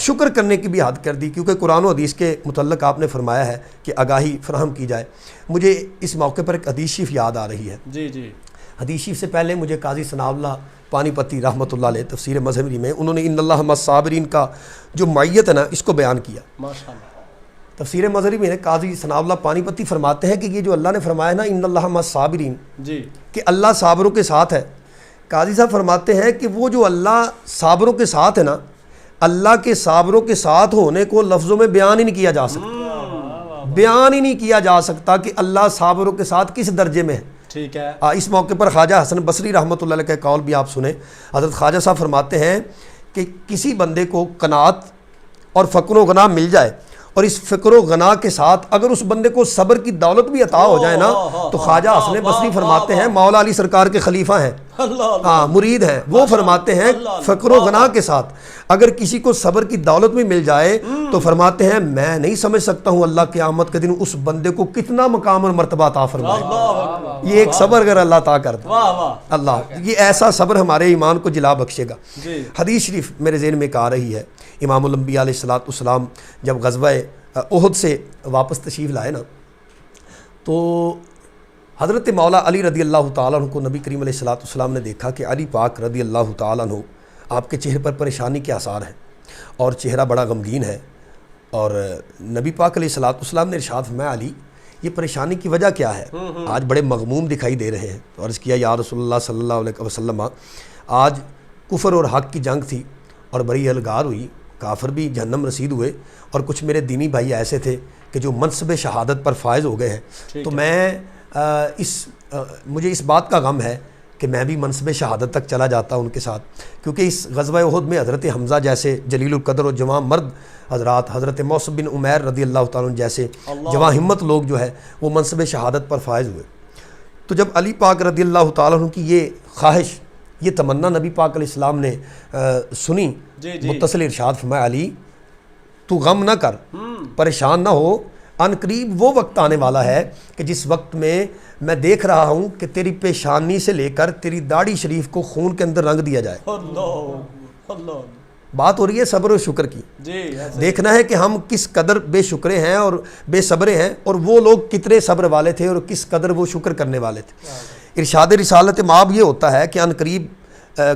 شکر کرنے کی بھی حد کر دی، کیونکہ قرآن و حدیث کے متعلق آپ نے فرمایا ہے کہ آگاہی فراہم کی جائے. مجھے اس موقع پر ایک حدیث شریف یاد آ رہی ہے. جی جی. حدیث شریف سے پہلے مجھے قاضی ثناء اللہ پانی پتی رحمۃ اللہ علیہ تفسیر مظہری میں انہوں نے ان اللہ مع الصابرین کا جو معیت ہے نا اس کو بیان کیا. ماشاءاللہ. تفسیر مظہری میں قاضی ثناء اللہ پانی پتی فرماتے ہیں کہ یہ جو اللہ نے فرمایا نا ان اللہ مع الصابرین، جی کہ اللہ صابروں کے ساتھ ہے. قاضی صاحب فرماتے ہیں کہ وہ جو اللہ صابروں کے ساتھ ہے نا، اللہ کے صابروں کے ساتھ ہونے کو لفظوں میں بیان ہی نہیں کیا جا سکتا، بیان ہی نہیں کیا جا سکتا کہ اللہ صابروں کے ساتھ کس درجے میں ہے. ٹھیک ہے. اس موقع پر خواجہ حسن بصری رحمۃ اللہ علیہ کا قول بھی آپ سنیں. حضرت خواجہ صاحب فرماتے ہیں کہ کسی بندے کو قناعت اور فقر و غنا مل جائے اور اس فقر و غنا کے ساتھ اگر اس بندے کو صبر کی دولت بھی عطا ہو جائے نا تو خواجہ حسن بصری فرماتے ہیں مولا علی سرکار کے خلیفہ ہیں، ہاں مرید ہیں، وہ فرماتے ہیں فقر و غنا کے ساتھ اگر کسی کو صبر کی دولت بھی مل جائے تو فرماتے ہیں میں نہیں سمجھ سکتا ہوں اللہ قیامت کے دن اس بندے کو کتنا مقام اور مرتبہ عطا فرمائے. یہ ایک صبر اگر اللہ عطا کر دے، اللہ یہ ایسا صبر ہمارے ایمان کو جلا بخشے گا. حدیث شریف میرے ذہن میں ایک آ رہی ہے، امام الانبیاء علیہ الصلوۃ والسلام جب غزوہ احد سے واپس تشریف لائے نا تو حضرت مولا علی رضی اللہ تعالیٰ عنہ کو نبی کریم علیہ الصلوۃ والسلام نے دیکھا کہ علی پاک رضی اللہ تعالیٰ عنہ آپ کے چہرے پر پریشانی کے آثار ہیں اور چہرہ بڑا غمگین ہے. اور نبی پاک علیہ الصلوۃ والسلام نے ارشاد فرمایا علی یہ پریشانی کی وجہ کیا ہے؟ آج بڑے مغموم دکھائی دے رہے ہیں. تو عرض کیا یا رسول اللہ صلی اللہ علیہ وسلم آج کفر اور حق کی جنگ تھی اور بڑی الگار ہوئی، کافر بھی جہنم رسید ہوئے اور کچھ میرے دینی بھائی ایسے تھے کہ جو منصب شہادت پر فائز ہو گئے ہیں. تو میں مجھے اس بات کا غم ہے کہ میں بھی منصب شہادت تک چلا جاتا ہوں ان کے ساتھ، کیونکہ اس غزوہ احد میں حضرت حمزہ جیسے جلیل القدر اور جواں مرد حضرات، حضرت موصب بن عمیر رضی اللہ تعالیٰ عنہ جیسے جواں ہمت لوگ جو ہے وہ منصب شہادت پر فائز ہوئے. تو جب علی پاک رضی اللہ تعالیٰ عنہ کی یہ خواہش، یہ تمنا نبی پاک علیہ السلام نے سنی، متصل ارشاد فرمایا علی تو غم نہ کر، پریشان نہ ہو، ان قریب وہ وقت آنے والا ہے کہ جس وقت میں دیکھ رہا ہوں کہ تیری پیشانی سے لے کر تیری داڑھی شریف کو خون کے اندر رنگ دیا جائے. بات ہو رہی ہے صبر و شکر کی. دیکھنا ہے کہ ہم کس قدر بے شکرے ہیں اور بے صبرے ہیں اور وہ لوگ کتنے صبر والے تھے اور کس قدر وہ شکر کرنے والے تھے. ارشاد رسالت مآب یہ ہوتا ہے کہ ان قریب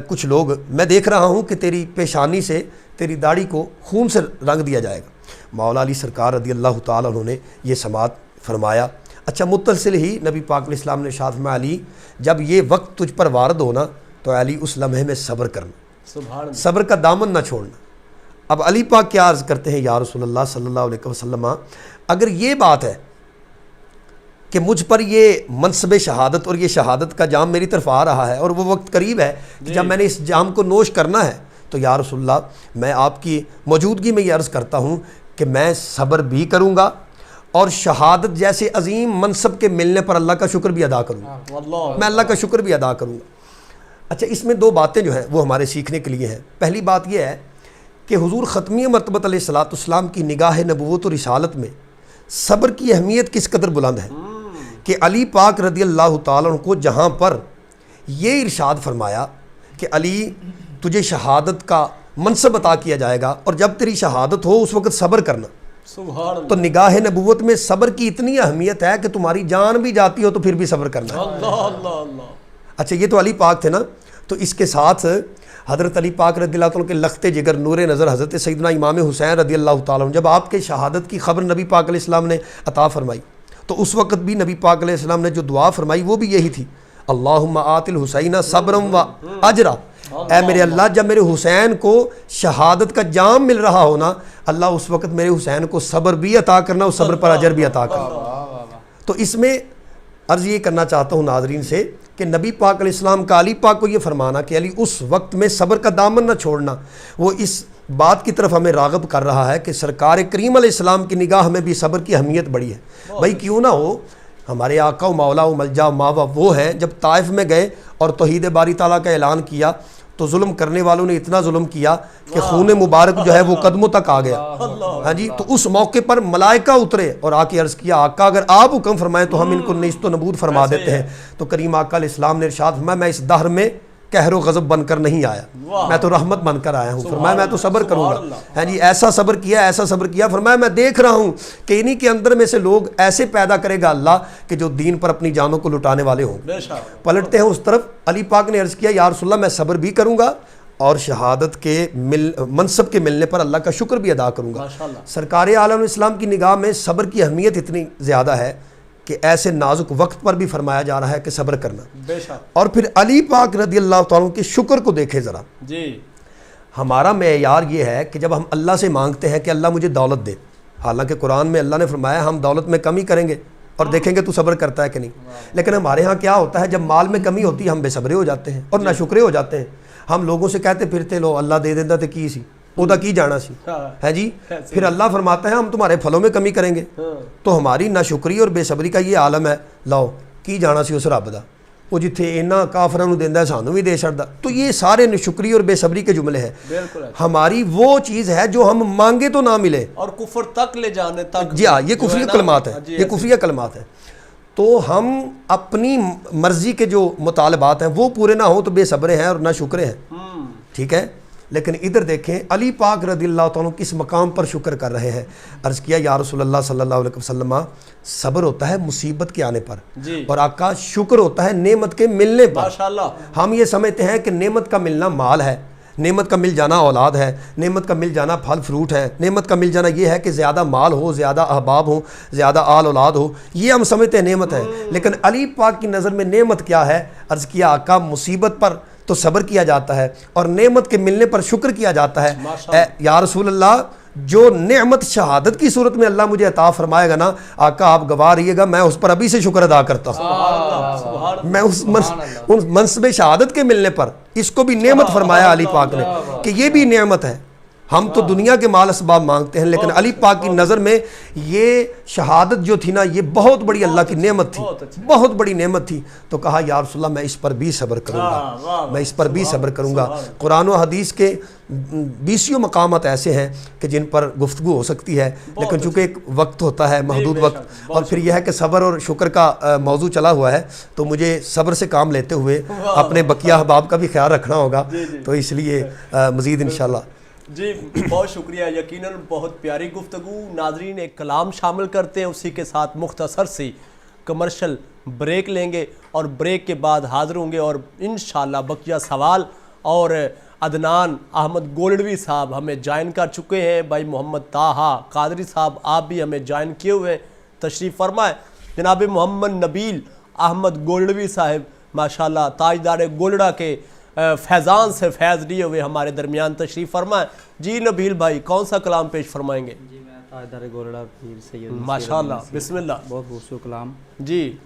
کچھ لوگ میں دیکھ رہا ہوں کہ تیری پیشانی سے تیری داڑھی کو خون سے رنگ دیا جائے گا. مولا علی سرکار رضی اللہ تعالیٰ عنہ نے یہ سماعت فرمایا. اچھا متصل ہی نبی پاک علیہ السلام نے ارشاد فرمایا علی جب یہ وقت تجھ پر وارد ہونا تو علی اس لمحے میں صبر کرنا، صبر کا دامن نہ چھوڑنا. اب علی پاک کیا عرض کرتے ہیں یا رسول اللہ صلی اللہ علیہ وسلم اگر یہ بات ہے کہ مجھ پر یہ منصب شہادت اور یہ شہادت کا جام میری طرف آ رہا ہے اور وہ وقت قریب ہے کہ جب میں نے اس جام کو نوش کرنا ہے تو یا رسول اللہ میں آپ کی موجودگی میں یہ عرض کرتا ہوں کہ میں صبر بھی کروں گا اور شہادت جیسے عظیم منصب کے ملنے پر اللہ کا شکر بھی ادا کروں گا، میں اللہ کا شکر بھی ادا کروں گا. اچھا اس میں دو باتیں جو ہیں وہ ہمارے سیکھنے کے لیے ہیں. پہلی بات یہ ہے کہ حضور ختمی مرتبہ علیہ الصلوۃ والسلام کی نگاہ نبوت و رسالت میں صبر کی اہمیت کس قدر بلند ہے کہ علی پاک رضی اللہ تعالیٰ عنہ کو جہاں پر یہ ارشاد فرمایا کہ علی تجھے شہادت کا منصب عطا کیا جائے گا، اور جب تیری شہادت ہو اس وقت صبر کرنا۔ سبحان اللہ، تو نگاہ نبوت میں صبر کی اتنی اہمیت ہے کہ تمہاری جان بھی جاتی ہو تو پھر بھی صبر کرنا ہے۔ اللہ اللہ اللہ۔ اچھا یہ تو علی پاک تھے نا، تو اس کے ساتھ حضرت علی پاک رضی اللہ تعالیٰ کے لخت جگر نور نظر حضرت سیدنا امام حسین رضی اللہ تعالیٰ عنہ، جب آپ کے شہادت کی خبر نبی پاک علیہ السلام نے عطا فرمائی تو اس وقت بھی نبی پاک علیہ السلام نے جو دعا فرمائی وہ بھی یہی تھی، اللہم آت الحسین صبرم و اجرا، اے میرے اللہ جب میرے حسین کو شہادت کا جام مل رہا ہونا، اللہ اس وقت میرے حسین کو صبر بھی عطا کرنا، اس صبر پر اجر بھی عطا کرنا۔ تو اس میں عرض یہ کرنا چاہتا ہوں ناظرین سے کہ نبی پاک علیہ السلام کا علی پاک کو یہ فرمانا کہ علی اس وقت میں صبر کا دامن نہ چھوڑنا، وہ اس بات کی طرف ہمیں راغب کر رہا ہے کہ سرکار کریم علیہ السلام کی نگاہ میں بھی صبر کی اہمیت بڑی ہے۔ بھائی کیوں نہ ہو، ہمارے آقا و مولا و ملجا و ماوا وہ ہیں، جب طائف میں گئے اور توحید باری تعالیٰ کا اعلان کیا تو ظلم کرنے والوں نے اتنا ظلم کیا کہ خون مبارک جو ہے وہ قدموں تک آ گیا۔ ہاں جی، تو اس موقع پر ملائکہ اترے اور آ کے عرض کیا آقا اگر آپ حکم فرمائیں تو ہم ان کو نیست و نبود فرما دیتے ہیں۔ تو کریم آقا علیہ السلام نے ارشاد فرمایا میں اس دہر میں قہر و غضب بن کر نہیں آیا، میں تو رحمت بن کر آیا ہوں۔ فرمایا میں تو صبر کروں گا۔ ہاں جی، ایسا صبر کیا، ایسا صبر کیا، فرمایا میں دیکھ رہا ہوں کہ انہی کے اندر میں سے لوگ ایسے پیدا کرے گا اللہ کہ جو دین پر اپنی جانوں کو لٹانے والے ہوں۔ پلٹتے ہیں اس طرف، علی پاک نے عرض کیا یا رسول اللہ میں صبر بھی کروں گا اور شہادت کے منصب کے ملنے پر اللہ کا شکر بھی ادا کروں گا۔ سرکار عالم اسلام کی نگاہ میں صبر کی اہمیت اتنی زیادہ ہے کہ ایسے نازک وقت پر بھی فرمایا جا رہا ہے کہ صبر کرنا۔ اور پھر علی پاک رضی اللہ تعالیٰ کے شکر کو دیکھے ذرا جی، ہمارا معیار یہ ہے کہ جب ہم اللہ سے مانگتے ہیں کہ اللہ مجھے دولت دے، حالانکہ قرآن میں اللہ نے فرمایا ہم دولت میں کمی کریں گے اور دیکھیں گے تو صبر کرتا ہے کہ نہیں، لیکن ہمارے ہاں کیا ہوتا ہے جب مال میں کمی ہوتی ہے ہم بے صبرے ہو جاتے ہیں اور ناشکرے ہو جاتے ہیں۔ ہم لوگوں سے کہتے پھرتے لو اللہ دے دینا تو کی سی ادا کی جانا سی ہے جی، پھر اللہ فرماتا ہے ہم تمہارے پھلوں میں کمی کریں گے۔ تو ہماری ناشکری اور بے صبری کا یہ عالم ہے، لاؤ کی جانا سی اس رب دا، وہ جتھے اینا کافراں نوں دیندا ہے سانوں بھی دے چھڑدا۔ تو یہ سارے ناشکری اور بے صبری کے جملے ہیں۔ ہماری وہ چیز ہے جو ہم مانگے تو نہ ملے اور کفر تک لے جانے تک، جی ہاں، یہ کفری کلمات ہیں، یہ کفری کلمات ہیں۔ تو ہم اپنی مرضی کے جو مطالبات ہیں وہ پورے نہ ہوں تو بے صبرے ہیں اور نہ شکرے ہیں، ٹھیک ہے۔ لیکن ادھر دیکھیں علی پاک رضی اللہ تعالیٰ کس مقام پر شکر کر رہے ہیں۔ عرض کیا یا رسول اللہ صلی اللہ علیہ وسلم صبر ہوتا ہے مصیبت کے آنے پر، اور آقا شکر ہوتا ہے نعمت کے ملنے پر۔ ماشاءاللہ، ہم یہ سمجھتے ہیں کہ نعمت کا ملنا مال ہے، نعمت کا مل جانا اولاد ہے، نعمت کا مل جانا پھل فروٹ ہے، نعمت کا مل جانا یہ ہے کہ زیادہ مال ہو، زیادہ احباب ہو، زیادہ آل اولاد ہو، یہ ہم سمجھتے ہیں نعمت ہے۔ لیکن علی پاک کی نظر میں نعمت کیا ہے؟ عرض کیا آقا مصیبت پر تو صبر کیا جاتا ہے اور نعمت کے ملنے پر شکر کیا جاتا ہے۔ اے یا رسول اللہ جو نعمت شہادت کی صورت میں اللہ مجھے عطا فرمائے گا نا، آقا آپ گواہ رہیے گا میں اس پر ابھی سے شکر ادا کرتا ہوں۔ میں اس منصب شہادت کے ملنے پر اس کو بھی نعمت فرمایا علی پاک نے کہ یہ بھی نعمت ہے۔ ہم تو دنیا کے مال اسباب مانگتے ہیں، لیکن علی پاک کی نظر میں یہ شہادت جو تھی نا یہ بہت بڑی اللہ کی نعمت تھی، بہت بڑی نعمت تھی۔ تو کہا یا رسول اللہ میں اس پر بھی صبر کروں گا، میں اس پر بھی صبر کروں گا۔ قرآن و حدیث کے 20 مقامات ایسے ہیں کہ جن پر گفتگو ہو سکتی ہے، لیکن چونکہ ایک وقت ہوتا ہے، محدود وقت، اور پھر یہ ہے کہ صبر اور شکر کا موضوع چلا ہوا ہے تو مجھے صبر سے کام لیتے ہوئے اپنے بقیہ احباب کا بھی خیال رکھنا ہوگا، تو اس لیے مزید انشاءاللہ۔ جی بہت شکریہ، یقیناً بہت پیاری گفتگو۔ ناظرین ایک کلام شامل کرتے ہیں، اسی کے ساتھ مختصر سی کمرشل بریک لیں گے اور بریک کے بعد حاضر ہوں گے، اور انشاءاللہ بقیہ سوال اور عدنان احمد گولڈوی صاحب ہمیں جوائن کر چکے ہیں، بھائی محمد طاہا قادری صاحب آپ بھی ہمیں جوائن کیے ہوئے ہیں، تشریف فرمائیں۔ جناب محمد نبیل احمد گولڈوی صاحب ماشاءاللہ تاجدار گولڈا کے فیضان سے فیض لیے ہوئے ہمارے درمیان تشریف فرمائیں۔ جی نبیل بھائی کون سا کلام پیش فرمائیں گے؟ جی میں تاجدار گولڈا پیر سید ماشاءاللہ، بسم اللہ۔ بہت خوبصورت کلام۔ جی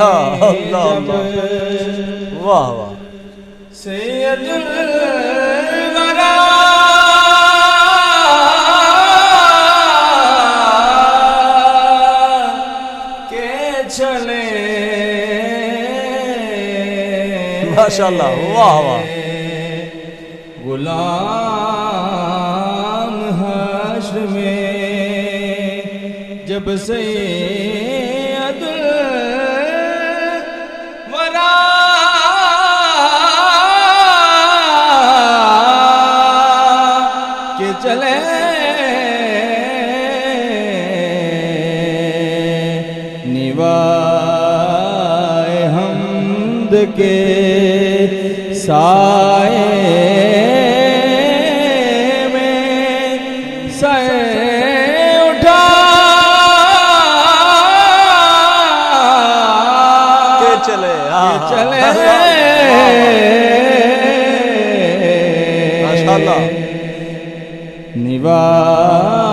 اللہ اللہ، واہ واہ، سید الورا کے چلے ماشاءاللہ، واہ واہ، غلام حشر میں جب سید الورا کے چلے نیوائے حمد کے سائے میں سائے اٹھا کہ چلے چلے ماشاءاللہ، نیوائے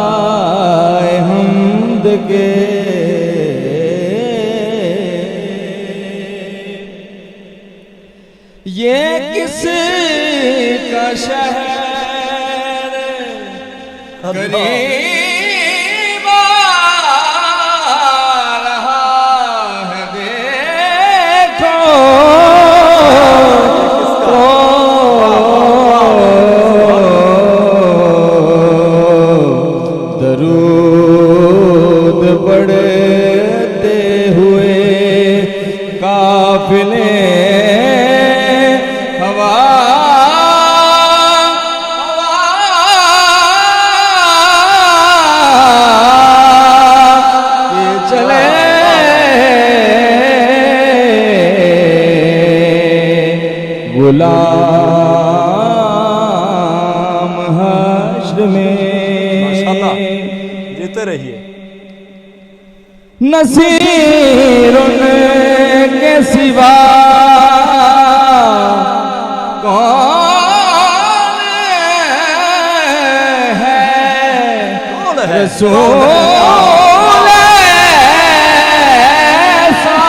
حمد کے یہ کس کا شہر قریب آ رہا ہے دیکھو درود پڑھتے ہوئے قافلے غلام حشر میں ماشاءاللہ، جیتے رہیے، نصیر ان کے سوا کون ہے رسول ایسا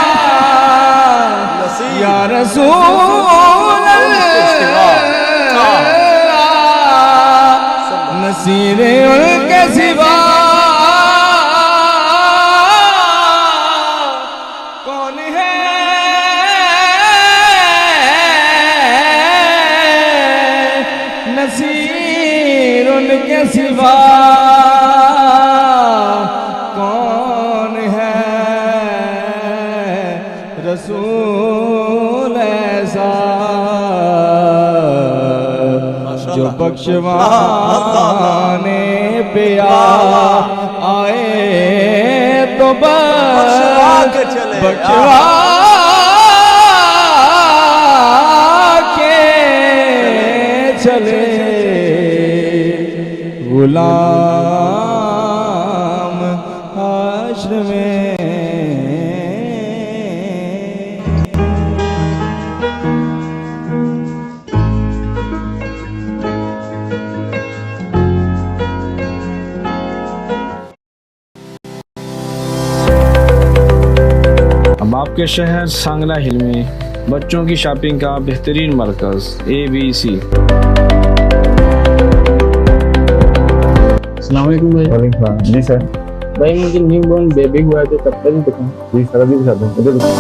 یا رسول نصیر ان کے سوا کون ہے نصیر ان کے سوا کون ہے رسول ایسا جو بخشوانے پہ آئے تو بخشوا کے چلے غلام حشر میں اب آپ کے شہر سانگلہ ہل میں بچوں کی شاپنگ کا بہترین مرکز ABC۔ السلام علیکم بھائی۔ وعلیکم السلام۔ جی سر۔ بھائی مجھے نیو بورن بیبی ہوا ہے تو کب تک دکھاؤں؟ جی سر، ابھی دکھاتا ہوں، ادھر دکھاؤں۔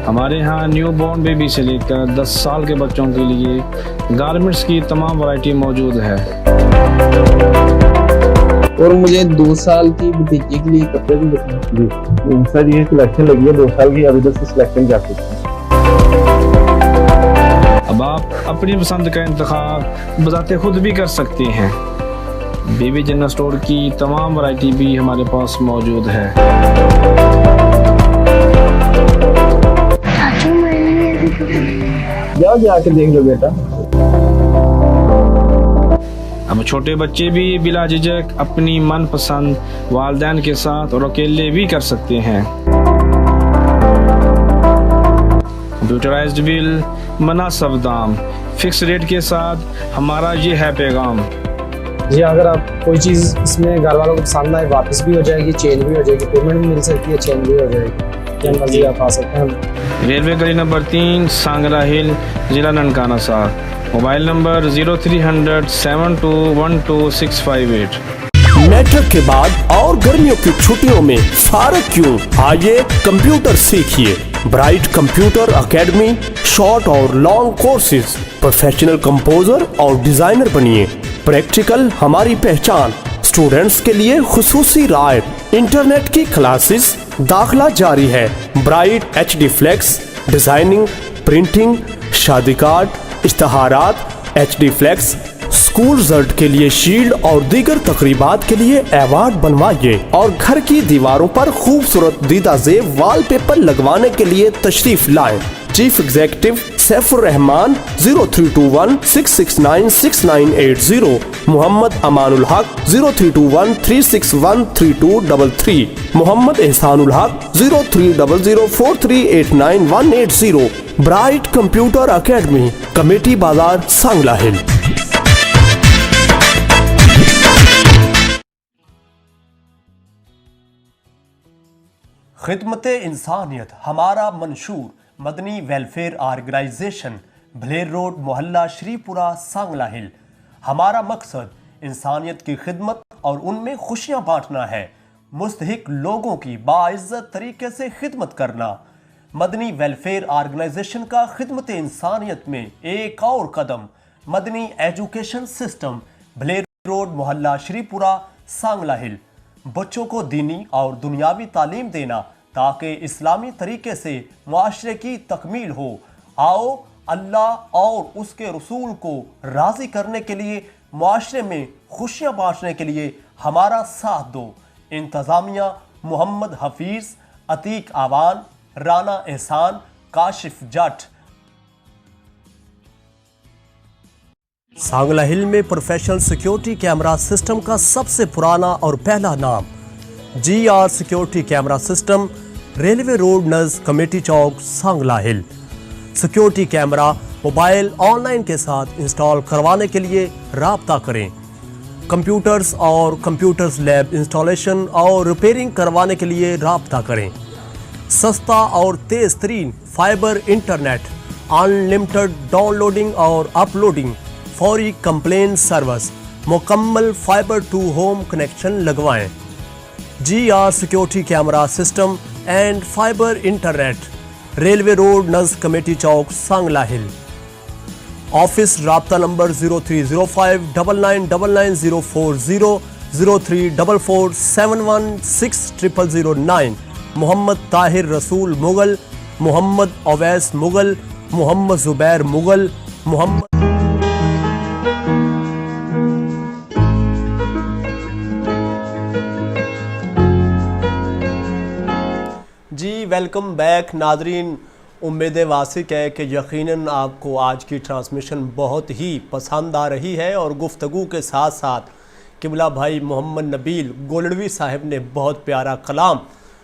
ہمارے ہاں نیو بورن بیبی سے لے کر 10 سال کے بچوں کے لیے گارمنٹس کی تمام ورائٹی موجود ہے۔ اور مجھے 2 سال کی بھتیجی کے لیے کپڑے بھی دکھاؤں؟ جی سر، یہ سلیکشن لگی ہے 2 سال کی، ابھی تک سے سلیکشن کر سکتے ہیں۔ اب آپ اپنی پسند کا انتخاب بذات خود بھی کر سکتے ہیں۔ بیبی جنرل سٹور کی تمام ورائٹی بھی ہمارے پاس موجود ہے۔ جاؤ جا کے دیکھ لو بیٹا۔ اب چھوٹے بچے بھی بلا جھجک اپنی من پسند والدین کے ساتھ اور اکیلے بھی کر سکتے ہیں۔ کمپیوٹرائزڈ بل، مناسب دام، فکس ریٹ کے ساتھ ہمارا یہ ہے پیغام۔ جی اگر آپ کوئی چیز اس میں گھر والوں کو پسند آئے واپس بھی ہو جائے گی, چینج بھی ہو جائے گی, پیمنٹ بھی مل سکتی ہے, چینج بھی ہو جائے گی, جب مرضی آپ آ سکتے ہیں. ریلوے گلی نمبر 3 سانگلا ہل ضلع ننکانہ صاحب. موبائل نمبر 0300 7212 میٹرک کے بعد اور گرمیوں کی چھٹیوں میں فارغ کیوں؟ آئیے کمپیوٹر سیکھیے. برائٹ کمپیوٹر اکیڈمی شارٹ اور لانگ کورسز, پروفیشنل کمپوزر اور ڈیزائنر بنیے. پریکٹیکل ہماری پہچان. اسٹوڈنٹس کے لیے خصوصی رعایت. انٹرنیٹ کی کلاسز, داخلہ جاری ہے. Bright HD flex, designing, printing, شادی کارڈ, اشتہارات, HD فلیکس, اسکول رزلٹ کے لیے شیلڈ اور دیگر تقریبات کے لیے ایوارڈ بنوائیے. اور گھر کی دیواروں پر خوبصورت دیدہ زیب وال پیپر لگوانے کے لیے تشریف لائیں. چیف ایگزیکٹو سیف الرحمان 0321 669 6980. محمد امان الحق 0321 361 3233. محمد احسان الحق 0300 4389 180. برائٹ کمپیوٹر اکیڈمی, کمیٹی بازار, سانگلا ہل. خدمت انسانیت ہمارا منشور. مدنی ویلفیئر آرگنائزیشن, بھلیر روڈ, محلہ شری پورہ, سانگلا ہل. ہمارا مقصد انسانیت کی خدمت اور ان میں خوشیاں بانٹنا ہے. مستحق لوگوں کی باعزت طریقے سے خدمت کرنا. مدنی ویلفیئر آرگنائزیشن کا خدمت انسانیت میں ایک اور قدم. مدنی ایجوکیشن سسٹم, بھلیر روڈ, محلہ شری پورہ, سانگلا ہل. بچوں کو دینی اور دنیاوی تعلیم دینا تاکہ اسلامی طریقے سے معاشرے کی تکمیل ہو. آؤ اللہ اور اس کے رسول کو راضی کرنے کے لیے, معاشرے میں خوشیاں بانٹنے کے لیے ہمارا ساتھ دو. انتظامیہ محمد حفیظ, عتیق آوان, رانا احسان, کاشف جٹ. سانگلا ہل میں پروفیشنل سیکیورٹی کیمرہ سسٹم کا سب سے پرانا اور پہلا نام GR security camera system, railway road نز کمیٹی چوک, Sangla Hill. Security camera mobile online کے ساتھ انسٹال کروانے کے لیے رابطہ کریں. کمپیوٹرز اور کمپیوٹرز لیب انسٹالیشن اور ریپیئرنگ کروانے کے لیے رابطہ کریں. سستا اور تیز ترین fibre internet, unlimited downloading اور اپلوڈنگ, فوری کمپلین سروس, مکمل فائبر ٹو ہوم کنیکشن لگوائیں. GR security camera system and fibre internet, railway road نز کمیٹی چوک, سانگلا ہل. آفس رابطہ نمبر 0305 9999 040 0344 716009. محمد طاہر رسول مغل, محمد اویس مغل, محمد زبیر مغل, محمد. جی ویلکم بیک ناظرین. امید واسق ہے کہ یقیناً آپ کو آج کی ٹرانسمیشن بہت ہی پسند آ رہی ہے, اور گفتگو کے ساتھ ساتھ قبلہ بھائی محمد نبیل گولڑوی صاحب نے بہت پیارا کلام,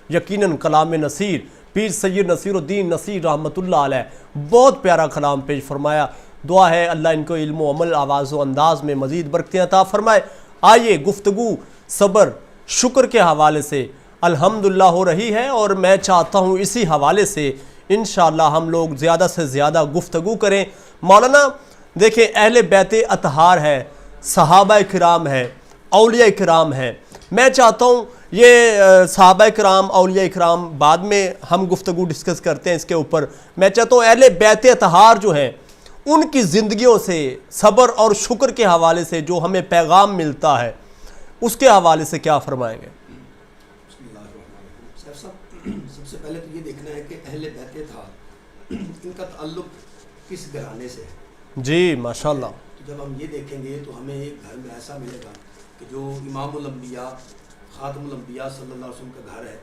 یقیناً کلام نصیر, پیر سید نصیر الدین نصیر رحمۃ اللہ علیہ, بہت پیارا کلام پیش فرمایا. دعا ہے اللہ ان کو علم و عمل, آواز و انداز میں مزید برکتیں عطا فرمائے. آئیے گفتگو صبر شکر کے حوالے سے الحمدللہ ہو رہی ہے, اور میں چاہتا ہوں اسی حوالے سے انشاءاللہ ہم لوگ زیادہ سے زیادہ گفتگو کریں. مولانا دیکھیں, اہل بیت اطہار ہے, صحابہ کرام ہے, اولیاء کرام ہے. میں چاہتا ہوں یہ صحابہ کرام, اولیاء کرام بعد میں ہم گفتگو ڈسکس کرتے ہیں اس کے اوپر. میں چاہتا ہوں اہل بیت اطہار جو ہیں ان کی زندگیوں سے صبر اور شکر کے حوالے سے جو ہمیں پیغام ملتا ہے اس کے حوالے سے کیا فرمائیں گے؟ سب سے پہلے تو یہ دیکھنا ہے کہ اہل بیت اطہار ان کا تعلق کس گھرانے سے ہے. جی ماشاءاللہ. تو جب ہم یہ دیکھیں گے تو ہمیں ایک گھر میں ایسا ملے گا کہ جو امام الانبیاء خاتم الانبیاء صلی اللہ علیہ وسلم کا گھر ہے.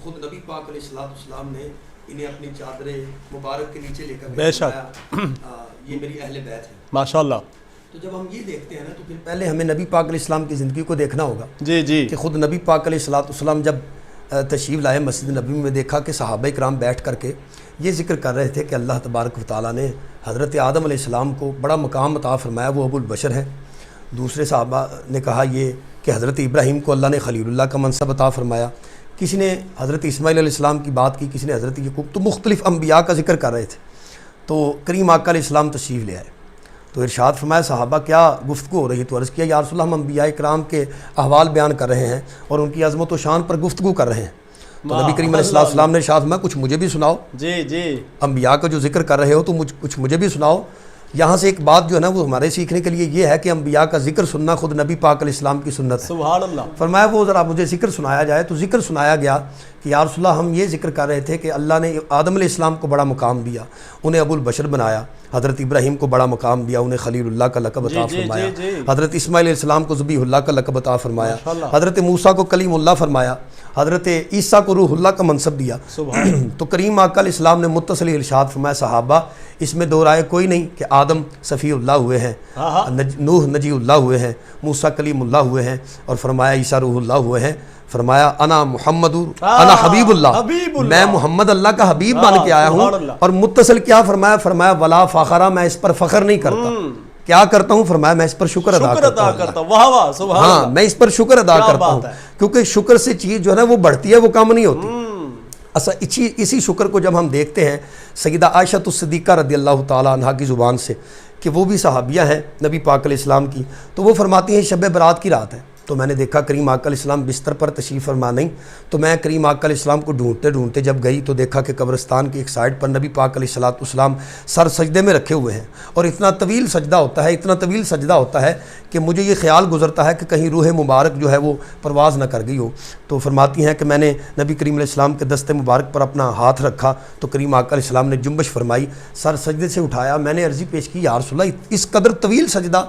خود نبی پاک علیہ السلام نے انہیں اپنی چادر مبارک کے نیچے لے کر بے شک یہ میری اہل بیت ہے ماشاءاللہ. تو جب ہم یہ دیکھتے ہیں نا تو پھر پہلے ہمیں نبی پاک علیہ السلام کی زندگی کو دیکھنا ہوگا. جی جی. کہ خود نبی پاک علیہ السلام جب تشریف لائے مسجد نبی میں, دیکھا کہ صحابہ کرام بیٹھ کر کے یہ ذکر کر رہے تھے کہ اللہ تبارک و تعالیٰ نے حضرت آدم علیہ السلام کو بڑا مقام عطا فرمایا, وہ ابو البشر ہے. دوسرے صحابہ نے کہا یہ کہ حضرت ابراہیم کو اللہ نے خلیل اللہ کا منصب عطا فرمایا، کسی نے حضرت اسماعیل علیہ السلام کی بات کی، کسی نے حضرت یعقوب، تو مختلف انبیاء کا ذکر کر رہے تھے۔ تو کریم آقا علیہ السلام تشریف لے آئے تو ارشاد فرمایا صحابہ کیا گفتگو ہو رہی؟ تو عرض کیا یا رسول اللہ ہم انبیاء کرام کے احوال بیان کر رہے ہیں اور ان کی عظمت و شان پر گفتگو کر رہے ہیں۔ تو نبی کریم علیہ السلام نے ارشاد فرمایا کچھ مجھے بھی سناؤ، جی انبیاء کا جو ذکر کر رہے ہو تو کچھ مجھے بھی سناؤ۔ یہاں سے ایک بات جو ہے نا وہ ہمارے سیکھنے کے لیے یہ ہے کہ انبیاء کا ذکر سننا خود نبی پاک علیہ السلام کی سنت ہے۔ سبحان اللہ۔ فرمایا وہ ذرا مجھے ذکر سنایا جائے، تو ذکر سنایا گیا کہ یا رسول اللہ ہم یہ ذکر کر رہے تھے کہ اللہ نے آدم علیہ السلام کو بڑا مقام دیا، انہیں ابو البشر بنایا، حضرت ابراہیم کو بڑا مقام دیا، انہیں خلیل اللہ کا لقب عطا فرمایا، حضرت اسماعیل علیہ السلام کو ذبیح اللہ کا لقب عطا فرمایا، حضرت موسیٰ کو کلیم اللہ فرمایا، حضرت عیسیٰ کو روح اللہ کا منصب دیا۔ تو کریم آقا علیہ السلام نے متصل ارشاد فرمایا صحابہ اس میں دو رائے کوئی نہیں کہ آدم صفی اللہ ہوئے ہیں، نوح نجی اللہ ہوئے ہیں، موسیٰ کلیم اللہ ہوئے ہیں، اور فرمایا عیسیٰ روح اللہ ہوئے ہیں۔ فرمایا انا محمد انا حبیب اللہ، میں محمد اللہ کا حبیب بن کے آیا ہوں۔ اور متصل کیا فرمایا؟ فرمایا ولا فخرا، میں اس پر فخر نہیں کرتا۔ کیا کرتا ہوں؟ فرمایا میں اس پر شکر ادا کرتا ہوں۔ ہاں میں اس پر شکر ادا کرتا ہوں، کیونکہ شکر سے چیز جو ہے نا وہ بڑھتی ہے، وہ کم نہیں ہوتی۔ اسی شکر کو جب ہم دیکھتے ہیں سیدہ عائشہ الصدیقہ رضی اللہ تعالیٰ عنہا کی زبان سے، کہ وہ بھی صحابیہ ہیں نبی پاک علیہ السلام کی، تو وہ فرماتی ہیں شب برات کی رات ہے، تو میں نے دیکھا کریم آقا علیہ السلام بستر پر تشریف فرما نہیں، تو میں کریم آقا علیہ السلام کو ڈھونڈتے ڈھونڈتے جب گئی تو دیکھا کہ قبرستان کی ایک سائڈ پر نبی پاک علیہ السلام سر سجدے میں رکھے ہوئے ہیں، اور اتنا طویل سجدہ ہوتا ہے کہ مجھے یہ خیال گزرتا ہے کہ کہیں روح مبارک جو ہے وہ پرواز نہ کر گئی ہو۔ تو فرماتی ہیں کہ میں نے نبی کریم علیہ السلام کے دست مبارک پر اپنا ہاتھ رکھا تو کریم آقا علیہ السلام نے جنبش فرمائی، سر سجدے سے اٹھایا، میں نے عرضی پیش کی یا رسول اللہ اس قدر طویل سجدہ؟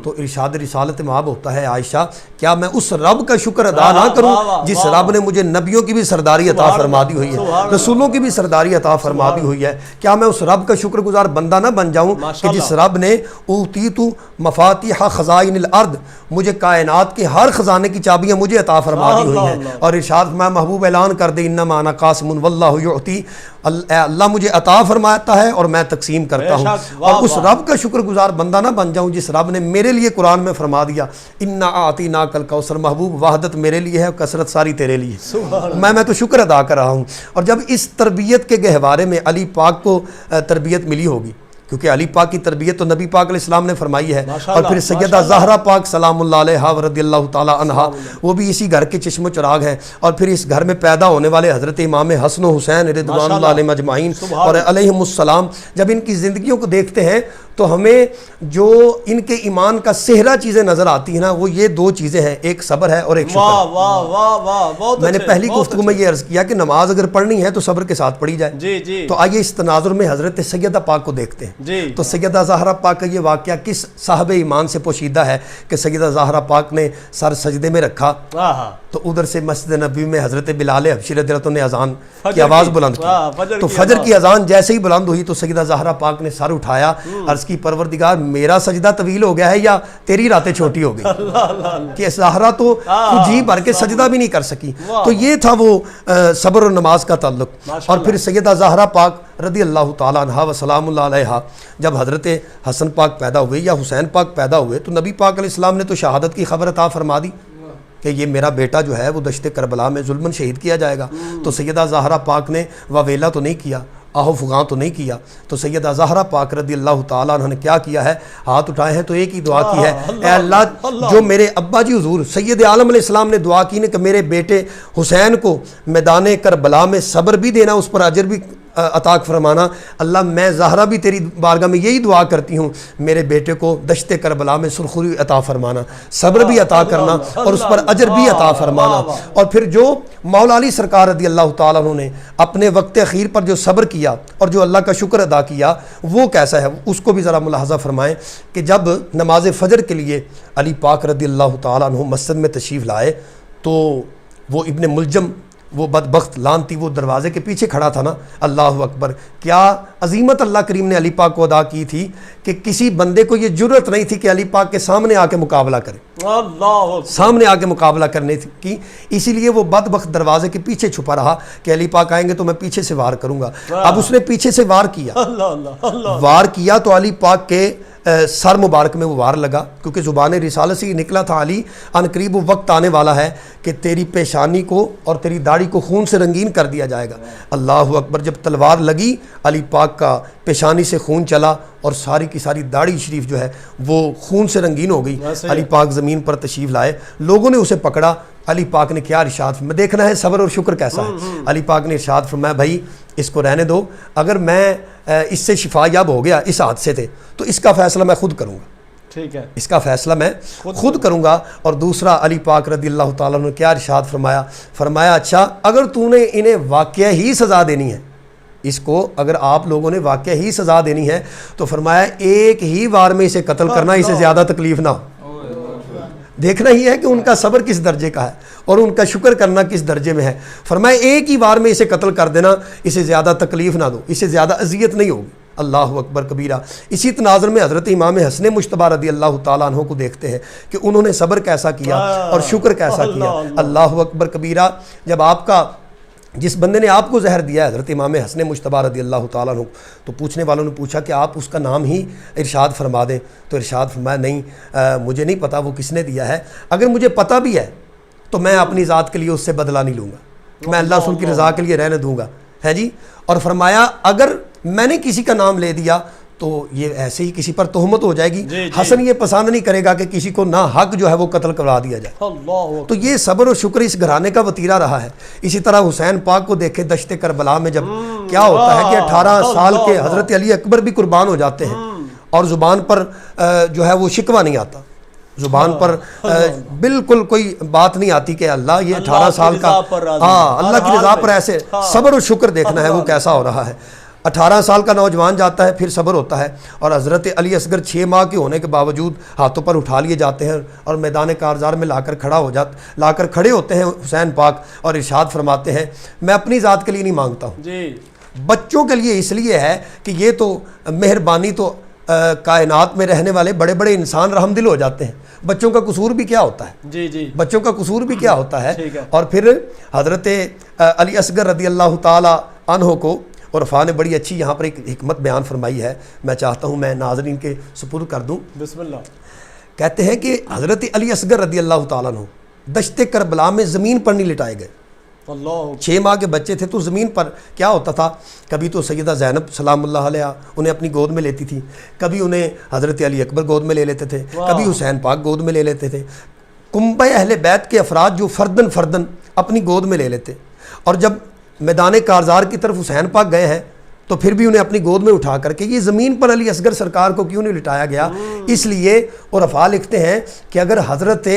تو ارشاد رسالت مآب ہوتا ہے عائشہ کیا میں اس رب کا شکر ادا نہ کروں جس رب نے مجھے نبیوں کی بھی سرداری عطا فرما دی ہوئی ہے، رسولوں کی بھی سرداری عطا فرما دی ہوئی ہے؟ کیا میں اس رب کا شکر گزار بندہ نہ بن جاؤں کہ جس رب نے اوتیت مفاتیح خزائن الارض، مجھے کائنات کے ہر خزانے کی چابیاں مجھے عطا فرما دی ہوئی ہیں، اور ارشاد میں محبوب اعلان کر دے انما انا قاسم واللہ یعطی، اللہ مجھے عطا فرماتا ہے اور میں تقسیم کرتا ہوں۔ اور اس رب کا شکر گزار بندہ نہ بن جاؤں جس رب نے میرے لیے قرآن میں فرما دیا انا اعطیناک الکوثر، محبوب وحدت میرے لیے ہے، کثرت ساری تیرے لیے، میں تو شکر ادا کر رہا ہوں۔ اور جب اس تربیت کے گہوارے میں علی پاک کو تربیت ملی ہوگی، کیونکہ علی پاک کی تربیت تو نبی پاک علیہ السلام نے فرمائی ہے، اور پھر سیدہ زہرا پاک سلام اللہ علیہا رضی اللہ تعالیٰ عنہا وہ بھی اسی گھر کے چشم و چراغ ہیں، اور پھر اس گھر میں پیدا ہونے والے حضرت امام حسن و حسین رضوان اللہ علیہم اجمعین اور علیہم السلام، جب ان کی زندگیوں کو دیکھتے ہیں تو ہمیں جو ان کے ایمان کا صحرا چیزیں نظر آتی ہیں نا وہ یہ دو چیزیں ہیں، ایک صبر ہے اور ایک شکر۔ میں نے پہلی گفتگو میں یہ عرض کیا کہ نماز اگر پڑھنی ہے تو صبر کے ساتھ پڑھی جائے، تو آئیے اس تناظر میں حضرت سیدہ پاک کو دیکھتے ہیں۔ تو سیدہ زہرا پاک کا یہ واقعہ کس صاحب ایمان سے پوشیدہ ہے کہ سیدہ زہرا پاک نے سر سجدے میں رکھا، تو ادھر سے مسجد نبوی میں حضرت بلال حبشی رضی اللہ عنہ نے اذان کی آواز بلند کی، تو فجر کی اذان جیسے ہی بلند ہوئی تو سیدہ زہرا پاک نے سر اٹھایا، عرض کی پروردگار میرا سجدہ طویل ہو گیا ہے یا تیری راتیں چھوٹی ہو گئی کہ زہرا تو جی بھر کے سجدہ بھی نہیں کر سکی۔ تو یہ تھا وہ صبر اور نماز کا تعلق۔ اور پھر سیدہ زہرا پاک رضی اللہ تعالیٰ عنہا و سلام اللہ علیہا جب حضرت حسن پاک پیدا ہوئے یا حسین پاک پیدا ہوئے تو نبی پاک علیہ السلام نے تو شہادت کی خبر عطا فرما دی کہ یہ میرا بیٹا جو ہے وہ دشت کربلا میں ظلماً شہید کیا جائے گا۔ تو سیدہ زہرا پاک نے واویلا تو نہیں کیا، آہو فغاں تو نہیں کیا، تو سیدہ زہرا پاک رضی اللہ تعالیٰ عنہ نے کیا کیا ہے؟ ہاتھ اٹھائے ہیں تو ایک ہی دعا کی ہے، اے اللہ جو میرے ابا جی حضور سید عالم علیہ السلام نے دعا کی نے کہ میرے بیٹے حسین کو میدان کربلا میں صبر بھی دینا، اس پر اجر بھی عطا فرمانا، اللہ میں زہرا بھی تیری بارگاہ میں یہی دعا کرتی ہوں میرے بیٹے کو دشت کربلا میں سرخروئی عطا فرمانا، صبر بھی عطا کرنا اور اس پر اجر بھی عطا فرمانا۔ اور پھر جو مولا علی سرکار رضی اللہ تعالیٰ عنہ نے اپنے وقت اخیر پر جو صبر کیا اور جو اللہ کا شکر ادا کیا وہ کیسا ہے، اس کو بھی ذرا ملاحظہ فرمائیں کہ جب نماز فجر کے لیے علی پاک رضی اللہ تعالیٰ عنہ مسجد میں تشریف لائے تو وہ ابن ملجم وہ بدبخت لانتی وہ دروازے کے پیچھے کھڑا تھا نا، اللہ اکبر، کیا عظیمت اللہ کریم نے علی پاک کو ادا کی تھی کہ کسی بندے کو یہ جرت نہیں تھی کہ علی پاک کے سامنے آ کے مقابلہ کرے، سامنے آ کے مقابلہ کرنے کی، اسی لیے وہ بدبخت دروازے کے پیچھے چھپا رہا کہ علی پاک آئیں گے تو میں پیچھے سے وار کروں گا۔ اب اس نے پیچھے سے وار کیا تو علی پاک کے سر مبارک میں وہ وار لگا، کیونکہ زبان رسالت سے یہ نکلا تھا علی ان قریب وہ وقت آنے والا ہے کہ تیری پیشانی کو اور تیری داڑھی کو خون سے رنگین کر دیا جائے گا۔ اللہ اکبر، جب تلوار لگی علی پاک کا پیشانی سے خون چلا اور ساری کی ساری داڑھی شریف جو ہے وہ خون سے رنگین ہو گئی۔ علی پاک زمین پر تشریف لائے، لوگوں نے اسے پکڑا، علی پاک نے کیا ارشاد فرمایا، دیکھنا ہے صبر اور شکر کیسا ہے۔ علی پاک نے ارشاد فرمایا بھائی اس کو رہنے دو، اگر میں اس سے شفا یاب ہو گیا اس حادثے سے تو اس کا فیصلہ میں خود کروں گا، ٹھیک ہے، اس کا فیصلہ میں خود کروں گا۔ اور دوسرا علی پاک رضی اللہ تعالیٰ نے کیا ارشاد فرمایا، فرمایا اچھا اگر تو نے انہیں واقعہ ہی سزا دینی ہے، اس کو اگر آپ لوگوں نے واقعہ ہی سزا دینی ہے تو فرمایا ایک ہی وار میں اسے قتل کرنا، اسے زیادہ تکلیف نہ ہو۔ دیکھنا ہی ہے کہ ان کا صبر کس درجے کا ہے اور ان کا شکر کرنا کس درجے میں ہے۔ فرمایا ایک ہی وار میں اسے قتل کر دینا، اسے زیادہ تکلیف نہ دو، اسے زیادہ اذیت نہیں ہوگی۔ اللہ اکبر کبیرہ۔ اسی تناظر میں حضرت امام حسن مجتبی رضی اللہ تعالیٰ عنہ کو دیکھتے ہیں کہ انہوں نے صبر کیسا کیا اور شکر کیسا کیا۔ اللہ اکبر کبیرہ۔ جب آپ کا جس بندے نے آپ کو زہر دیا ہے حضرت امام حسن مجتبی رضی اللہ تعالیٰ عنہ، تو پوچھنے والوں نے پوچھا کہ آپ اس کا نام ہی ارشاد فرما دیں، تو ارشاد فرمایا نہیں مجھے نہیں پتا وہ کس نے دیا ہے، اگر مجھے پتہ بھی ہے تو میں اپنی ذات کے لیے اس سے بدلہ نہیں لوں گا، میں اللہ رسول کی رضا کے لیے رہنے دوں گا، ہے جی۔ اور فرمایا اگر میں نے کسی کا نام لے دیا تو یہ ایسے ہی کسی پر تہمت ہو جائے گی، حسن یہ پسند نہیں کرے گا کہ کسی کو نہ حق جو ہے وہ قتل کروا دیا جائے۔ تو یہ صبر اور شکر اس گھرانے کا وتیرہ رہا ہے۔ اسی طرح حسین پاک کو دیکھے دشت کربلا میں جب کیا ہوتا ہے کہ 18 سال کے حضرت علی اکبر بھی قربان ہو جاتے ہیں اور زبان پر جو ہے وہ شکوہ نہیں آتا، زبان پر بالکل کوئی بات نہیں آتی کہ اللہ یہ 18 سال کا، ہاں اللہ کی رضا پر ایسے صبر اور شکر دیکھنا ہے وہ کیسا ہو رہا ہے۔ 18 سال کا نوجوان جاتا ہے پھر صبر ہوتا ہے، اور حضرت علی اصغر 6 ماہ کے ہونے کے باوجود ہاتھوں پر اٹھا لیے جاتے ہیں اور میدان کارزار میں لا کر کھڑے ہوتے ہیں حسین پاک، اور ارشاد فرماتے ہیں میں اپنی ذات کے لیے نہیں مانگتا ہوں، بچوں کے لیے اس لیے ہے کہ یہ تو مہربانی تو کائنات میں رہنے والے بڑے بڑے انسان رحم دل ہو جاتے ہیں، بچوں کا قصور بھی کیا ہوتا ہے، بچوں کا قصور بھی کیا ہوتا ہے۔ اور پھر حضرت علی اصغر رضی اللہ تعالی عنہ کو اور عرفا نے بڑی اچھی یہاں پر ایک حکمت بیان فرمائی ہے، میں چاہتا ہوں میں ناظرین کے سپرد کر دوں۔ بسم اللہ۔ کہتے ہیں کہ حضرت علی اصغر رضی اللہ تعالیٰ عنہ دشت کربلا میں زمین پر نہیں لٹائے گئے، 6 ماہ کے بچے تھے تو زمین پر کیا ہوتا تھا، کبھی تو سیدہ زینب سلام اللہ علیہ انہیں اپنی گود میں لیتی تھی، کبھی انہیں حضرت علی اکبر گود میں لے لیتے تھے، کبھی حسین پاک گود میں لے لیتے تھے، کنبہ اہل بیت کے افراد جو فردن اپنی گود میں لے لیتے، اور جب میدان کارزار کی طرف حسین پاک گئے ہیں تو پھر بھی انہیں اپنی گود میں اٹھا کر کے یہ زمین پر علی اصغر سرکار کو کیوں نہیں لٹایا گیا؟ اس لیے عرفا لکھتے ہیں کہ اگر حضرت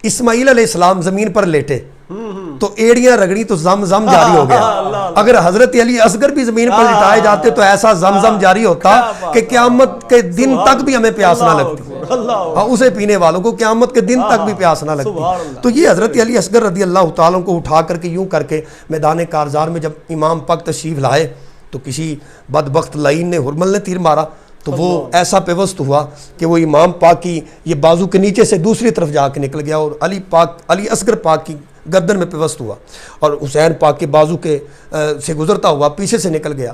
اسماعیل علیہ السلام زمین پر لیٹے تو ایڑیاں رگڑی تو زمزم جاری ہو گیا، اگر حضرت علی اصغر بھی زمین پر لٹائے جاتے تو ایسا زمزم جاری ہوتا کہ قیامت کے دن تک بھی ہمیں پیاس نہ لگتی، اسے پینے والوں کو قیامت کے دن تک بھی پیاس نہ لگتی۔ تو یہ حضرت علی اصغر رضی اللہ تعالیٰ کو اٹھا کر کے یوں کر کے میدان کارزار میں جب امام پاک تشریف لائے تو کسی بدبخت لعین نے حرمل نے تیر مارا تو وہ ایسا پیوست ہوا کہ وہ امام پاک کی یہ بازو کے نیچے سے دوسری طرف جا کے نکل گیا اور علی اصغر پاک کی گردن میں پیوست ہوا اور حسین پاک کے بازو کے سے گزرتا ہوا پیچھے سے نکل گیا۔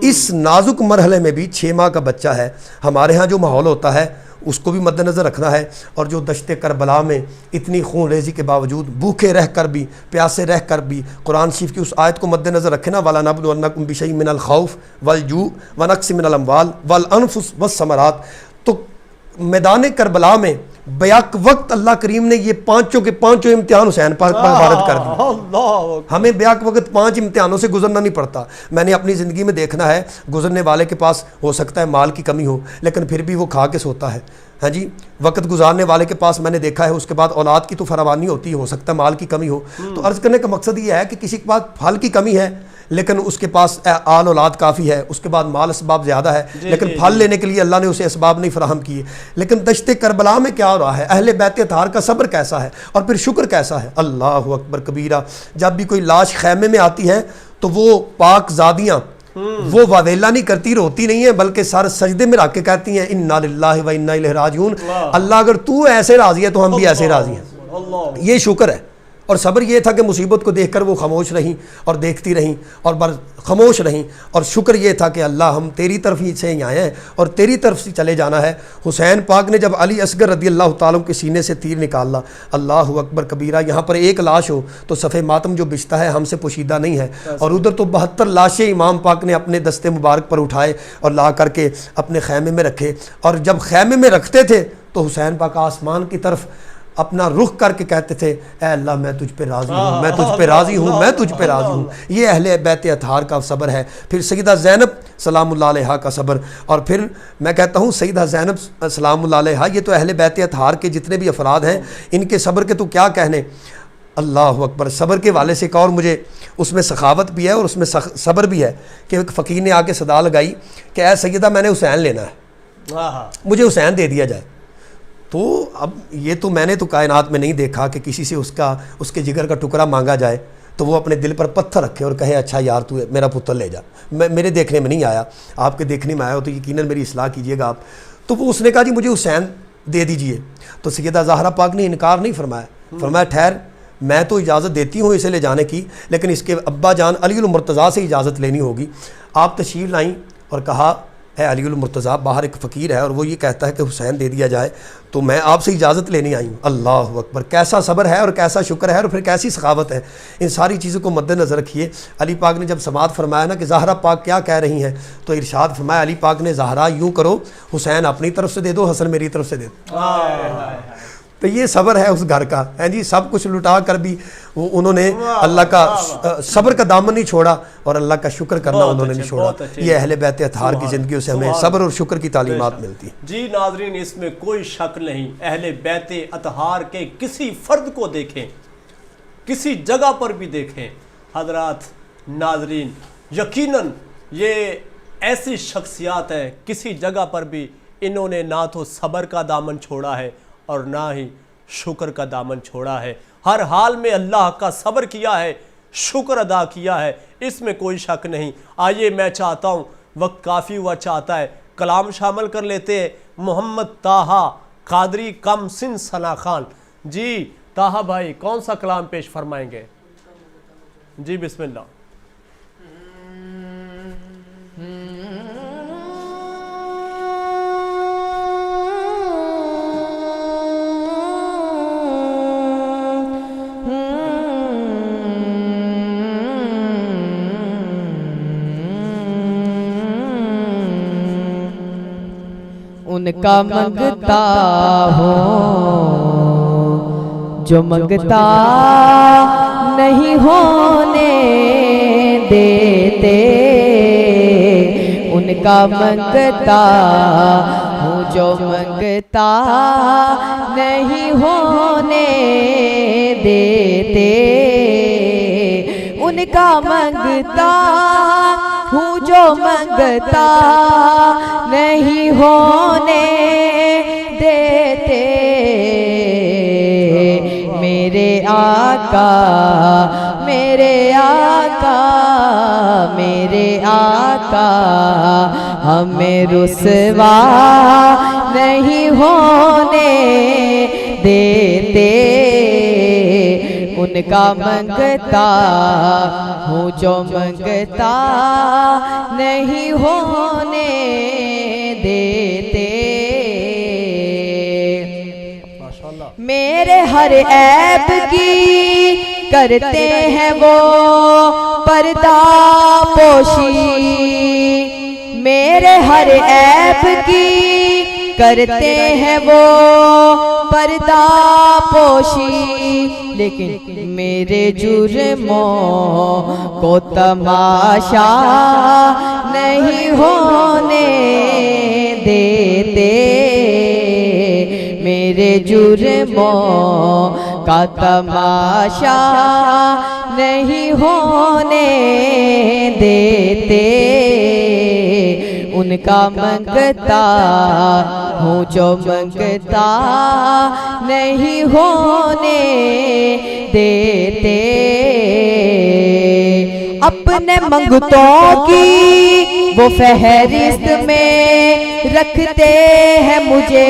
اس نازک مرحلے میں بھی 6 ماہ کا بچہ ہے، ہمارے ہاں جو ماحول ہوتا ہے اس کو بھی مد نظر رکھنا ہے، اور جو دشت کربلا میں اتنی خون ریزی کے باوجود بھوکے رہ کر بھی پیاسے رہ کر بھی قرآن شریف کی اس آیت کو مد نظر رکھے نا، وَلَنَبْلُوَنَّكُمْ بِشَيْءٍ مِّنَ الْخَوْفِ وَالْجُوعِ وَنَقْصٍ مِّنَ الْأَمْوَالِ وَالْأَنفُسِ وَالثَّمَرَاتِ۔ تو میدان کربلا میں بیک وقت اللہ کریم نے یہ پانچوں کے پانچوں امتحان حسین پاک پر وارد کر دی، ہمیں بیک وقت 5 امتحانوں سے گزرنا نہیں پڑتا۔ میں نے اپنی زندگی میں دیکھنا ہے گزرنے والے کے پاس ہو سکتا ہے مال کی کمی ہو لیکن پھر بھی وہ کھا کے سوتا ہے، ہاں جی، وقت گزارنے والے کے پاس میں نے دیکھا ہے اس کے بعد اولاد کی تو فراوانی ہوتی ہے، ہو سکتا ہے مال کی کمی ہو۔ تو عرض کرنے کا مقصد یہ ہے کہ کسی کے پاس پھل کی کمی ہے لیکن اس کے پاس آل اولاد کافی ہے، اس کے بعد مال اسباب زیادہ ہے لیکن پھل لینے کے لیے اللہ نے اسے اسباب نہیں فراہم کیے۔ لیکن دشت کربلا میں کیا ہو رہا ہے، اہل بیت اطہار کا صبر کیسا ہے اور پھر شکر کیسا ہے۔ اللہ اکبر کبیرہ۔ جب بھی کوئی لاش خیمے میں آتی ہے تو وہ پاک زادیاں وہ واویلا نہیں کرتی، روتی نہیں ہے، بلکہ سر سجدے میں رکھ کے کہتی ہیں انا للہ و انا الیہ راجعون، اللہ اگر تو ایسے راضی ہے تو ہم بھی ایسے راضی ہیں۔ یہ شکر ہے، اور صبر یہ تھا کہ مصیبت کو دیکھ کر وہ خاموش رہیں اور دیکھتی رہیں اور خاموش رہیں، اور شکر یہ تھا کہ اللہ ہم تیری طرف ہی سے آئے ہیں اور تیری طرف سے چلے جانا ہے۔ حسین پاک نے جب علی اصغر رضی اللہ تعالیٰ کے سینے سے تیر نکالا، اللہ اکبر کبیرہ، یہاں پر ایک لاش ہو تو صف ماتم جو بچتا ہے ہم سے پوشیدہ نہیں ہے، اور ادھر تو 72 لاشیں امام پاک نے اپنے دستے مبارک پر اٹھائے اور لا کر کے اپنے خیمے میں رکھے، اور جب خیمے میں رکھتے تھے تو حسین پاک آسمان کی طرف اپنا رخ کر کے کہتے تھے اے اللہ میں تجھ پہ راضی ہوں، میں تجھ پہ راضی ہوں، میں تجھ پہ راضی ہوں۔ یہ اہل بیت اطہار کا صبر ہے۔ پھر سیدہ زینب سلام اللہ علیہا کا صبر، اور پھر میں کہتا ہوں سیدہ زینب سلام اللہ علیہا، یہ تو اہل بیت اطہار کے جتنے بھی افراد ہیں ان کے صبر کے تو کیا کہنے۔ اللہ اکبر، صبر کے والے سے ایک اور مجھے اس میں سخاوت بھی ہے اور اس میں صبر بھی ہے کہ ایک فقیر نے آ کے صدا لگائی کہ اے سیدہ میں نے حسین لینا ہے، مجھے حسین دے دیا جائے۔ تو اب یہ تو میں نے تو کائنات میں نہیں دیکھا کہ کسی سے اس کے جگر کا ٹکڑا مانگا جائے تو وہ اپنے دل پر پتھر رکھے اور کہے اچھا یار تو میرا پتر لے جا، میرے دیکھنے میں نہیں آیا، آپ کے دیکھنے میں آیا ہو تو یقیناً میری اصلاح کیجیے گا آپ۔ تو وہ اس نے کہا جی مجھے حسین دے دیجئے، تو سیدہ زہرا پاک نے انکار نہیں فرمایا، فرمایا ٹھہر، میں تو اجازت دیتی ہوں اسے لے جانے کی، لیکن اس کے ابا جان علی المرتضیٰ سے اجازت لینی ہوگی۔ آپ تشریف لائیں اور کہا اے علی المرتضیٰ، باہر ایک فقیر ہے اور وہ یہ کہتا ہے کہ حسین دے دیا جائے، تو میں آپ سے اجازت لینے آئی ہوں۔ اللہ اکبر، کیسا صبر ہے اور کیسا شکر ہے اور پھر کیسی سخاوت ہے۔ ان ساری چیزوں کو مد نظر رکھیے۔ علی پاک نے جب سماعت فرمایا نا کہ زہرا پاک کیا کہہ رہی ہیں، تو ارشاد فرمایا علی پاک نے زہرا یوں کرو، حسین اپنی طرف سے دے دو، حسن میری طرف سے دے دو۔ تو یہ صبر ہے اس گھر کا، ہیں جی، سب کچھ لٹا کر بھی انہوں نے اللہ کا صبر کا دامن نہیں چھوڑا اور اللہ کا شکر کرنا انہوں نے نہیں چھوڑا۔ یہ اہل بیت اطہار کی زندگیوں سے ہمیں صبر اور شکر کی تعلیمات ملتی ہیں۔ جی ناظرین، اس میں کوئی شک نہیں، اہل بیت اطہار کے کسی فرد کو دیکھیں، کسی جگہ پر بھی دیکھیں حضرات ناظرین، یقیناً یہ ایسی شخصیات ہیں، کسی جگہ پر بھی انہوں نے نہ تو صبر کا دامن چھوڑا ہے اور نہ ہی شکر کا دامن چھوڑا ہے، ہر حال میں اللہ کا صبر کیا ہے، شکر ادا کیا ہے، اس میں کوئی شک نہیں۔ آئیے میں چاہتا ہوں، وقت کافی ہوا چاہتا ہے، کلام شامل کر لیتے ہیں محمد طاہا قادری کم سن ثنا خان۔ جی طاہا بھائی کون سا کلام پیش فرمائیں گے؟ جی بسم اللہ۔ ان کا منگتا ہوں جو منگتا نہیں ہونے دیتے، ان کا منگتا ہوں جو منگتا نہیں ہونے دیتے، ان کا منگتا ہوں جو منگتا نہیں ہونے دیتے، میرے آقا میرے آقا میرے آقا ہمیں رسوا نہیں ہونے دیتے، ان کا منگتا ہوں جو منگتا نہیں ہونے دیتے، میرے ہر عیب کی کرتے ہیں وہ پردہ پوشی، میرے ہر عیب کی کرتے ہیں وہ پردہ پوشی، لیکن میرے جرموں کو تماشا نہیں ہونے دیتے، میرے جرموں کا تماشا نہیں ہونے دیتے، ان کا منگتا ہوں جو منگتا نہیں ہونے دیتے، اپنے منگتوں کی وہ فہرست میں رکھتے ہیں مجھے،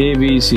ABC।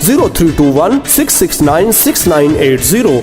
0321 669 6980,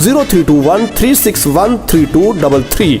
0321 361 3233,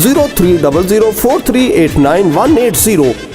03004389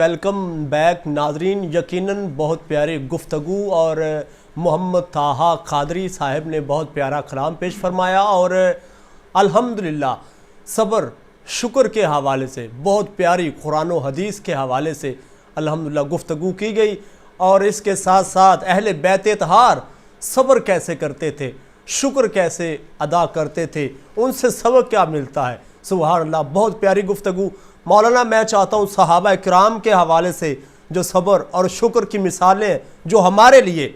ویلکم بیک ناظرین. یقیناً بہت پیاری گفتگو اور محمد طاہا قادری صاحب نے بہت پیارا کلام پیش فرمایا اور الحمدللہ صبر شکر کے حوالے سے بہت پیاری قرآن و حدیث کے حوالے سے الحمدللہ گفتگو کی گئی. اور اس کے ساتھ ساتھ اہل بیت اطہار صبر کیسے کرتے تھے, شکر کیسے ادا کرتے تھے, ان سے سبق کیا ملتا ہے. سبحان اللہ, بہت پیاری گفتگو. مولانا میں چاہتا ہوں صحابہ کرام کے حوالے سے جو صبر اور شکر کی مثالیں جو ہمارے لیے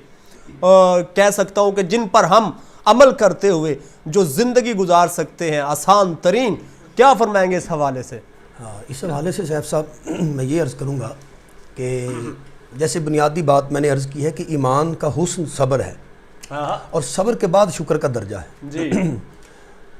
کہہ سکتا ہوں کہ جن پر ہم عمل کرتے ہوئے جو زندگی گزار سکتے ہیں آسان ترین, کیا فرمائیں گے اس حوالے سے؟ ہاں, اس حوالے سے سیف صاحب میں یہ عرض کروں گا کہ جیسے بنیادی بات میں نے عرض کی ہے کہ ایمان کا حسن صبر ہے اور صبر کے بعد شکر کا درجہ ہے جی.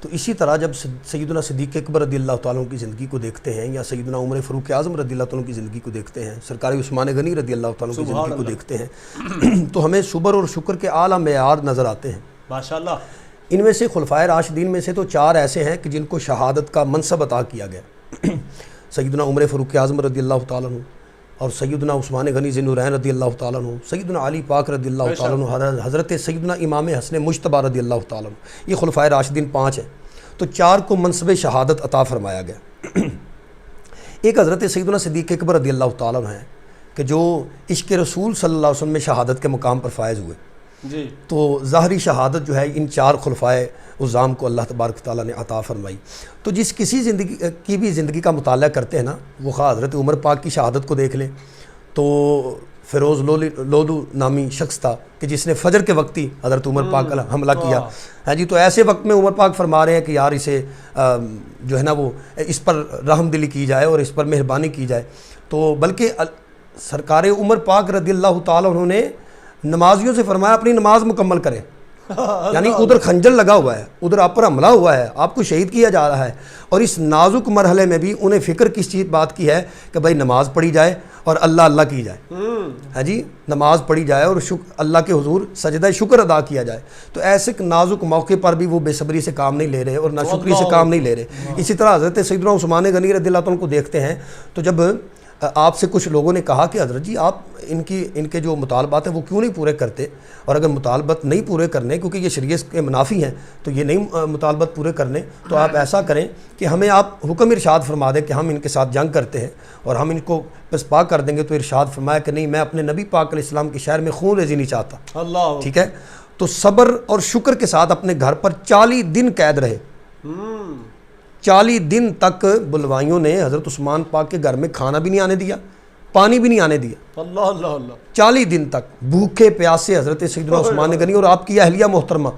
تو اسی طرح جب سیدنا صدیق اکبر رضی اللہ تعالیٰ کی زندگی کو دیکھتے ہیں یا سیدنا عمر فاروق اعظم رضی اللہ تعالیٰ کی زندگی کو دیکھتے ہیں, سرکار عثمان غنی رضی اللہ تعالیٰ کی زندگی کو دیکھتے ہیں تو ہمیں صبر اور شکر کے اعلیٰ معیار نظر آتے ہیں ماشاءاللہ. ان میں سے خلفائے راشدین میں سے تو 4 ایسے ہیں کہ جن کو شہادت کا منصب عطا کیا گیا. سیدنا عمر فاروق اعظم رضی اللہ تعالیٰ عنہ اور سیدنا عثمان غنی ذی النورین رضی اللہ تعالیٰ عنہ, سیدنا علی پاک رضی اللہ تعالیٰ عنہ, حضرت سیدنا امام حسن مجتبی رضی اللہ تعالیٰ عنہ. یہ خلفائے راشدین 5 ہیں. تو 4 کو منصب شہادت عطا فرمایا گیا. ایک حضرت سیدنا صدیق اکبر رضی اللہ تعالیٰ عنہ ہیں کہ جو عشق رسول صلی اللہ علیہ وسلم میں شہادت کے مقام پر فائز ہوئے. جی. تو ظاہری شہادت جو ہے ان 4 خلفائے عظام کو اللہ تبارک تعالیٰ نے عطا فرمائی. تو جس کسی زندگی کی بھی زندگی کا مطالعہ کرتے ہیں نا, وہ خواہ حضرت عمر پاک کی شہادت کو دیکھ لیں تو فیروز لولو نامی شخص تھا کہ جس نے فجر کے وقت ہی حضرت عمر پاک کا حملہ کیا. ہاں جی, تو ایسے وقت میں عمر پاک فرما رہے ہیں کہ یار اسے جو ہے نا وہ اس پر رحم دلی کی جائے اور اس پر مہربانی کی جائے. تو بلکہ سرکار عمر پاک رضی اللہ تعالیٰ انہوں نے نمازیوں سے فرمایا اپنی نماز مکمل کریں. یعنی ادھر خنجر لگا ہوا ہے, ادھر آپ پر حملہ ہوا ہے, آپ کو شہید کیا جا رہا ہے, اور اس نازک مرحلے میں بھی انہیں فکر کس چیز بات کی ہے کہ بھائی نماز پڑھی جائے اور اللہ اللہ کی جائے. ہاں جی, نماز پڑھی جائے اور اللہ کے حضور سجدہ شکر ادا کیا جائے. تو ایسے نازک موقع پر بھی وہ بے صبری سے کام نہیں لے رہے اور ناشکری سے کام نہیں لے رہے. اسی طرح حضرت سیدنا عثمان غنی رضی اللہ عنہ کو دیکھتے ہیں تو جب آپ سے کچھ لوگوں نے کہا کہ حضرت جی آپ ان کے جو مطالبات ہیں وہ کیوں نہیں پورے کرتے, اور اگر مطالبات نہیں پورے کرنے کیونکہ یہ شریعت کے منافی ہیں تو یہ نہیں مطالبات پورے کرنے, تو آپ ایسا کریں کہ ہمیں آپ حکم ارشاد فرما دیں کہ ہم ان کے ساتھ جنگ کرتے ہیں اور ہم ان کو پسپا کر دیں گے. تو ارشاد فرمایا کہ نہیں, میں اپنے نبی پاک علیہ السلام کے شہر میں خون ریزی نہیں چاہتا. اللہ. ٹھیک ہے, تو صبر اور شکر کے ساتھ اپنے گھر پر 40 دن قید رہے. 40 دن تک بلوائیوں نے حضرت عثمان پاک کے گھر میں کھانا بھی نہیں آنے دیا, پانی بھی نہیں آنے دیا. اللہ اللہ اللہ. 40 دن تک بھوکے پیاسے حضرت سیدنا عثمان غنی اور آپ کی اہلیہ محترمہ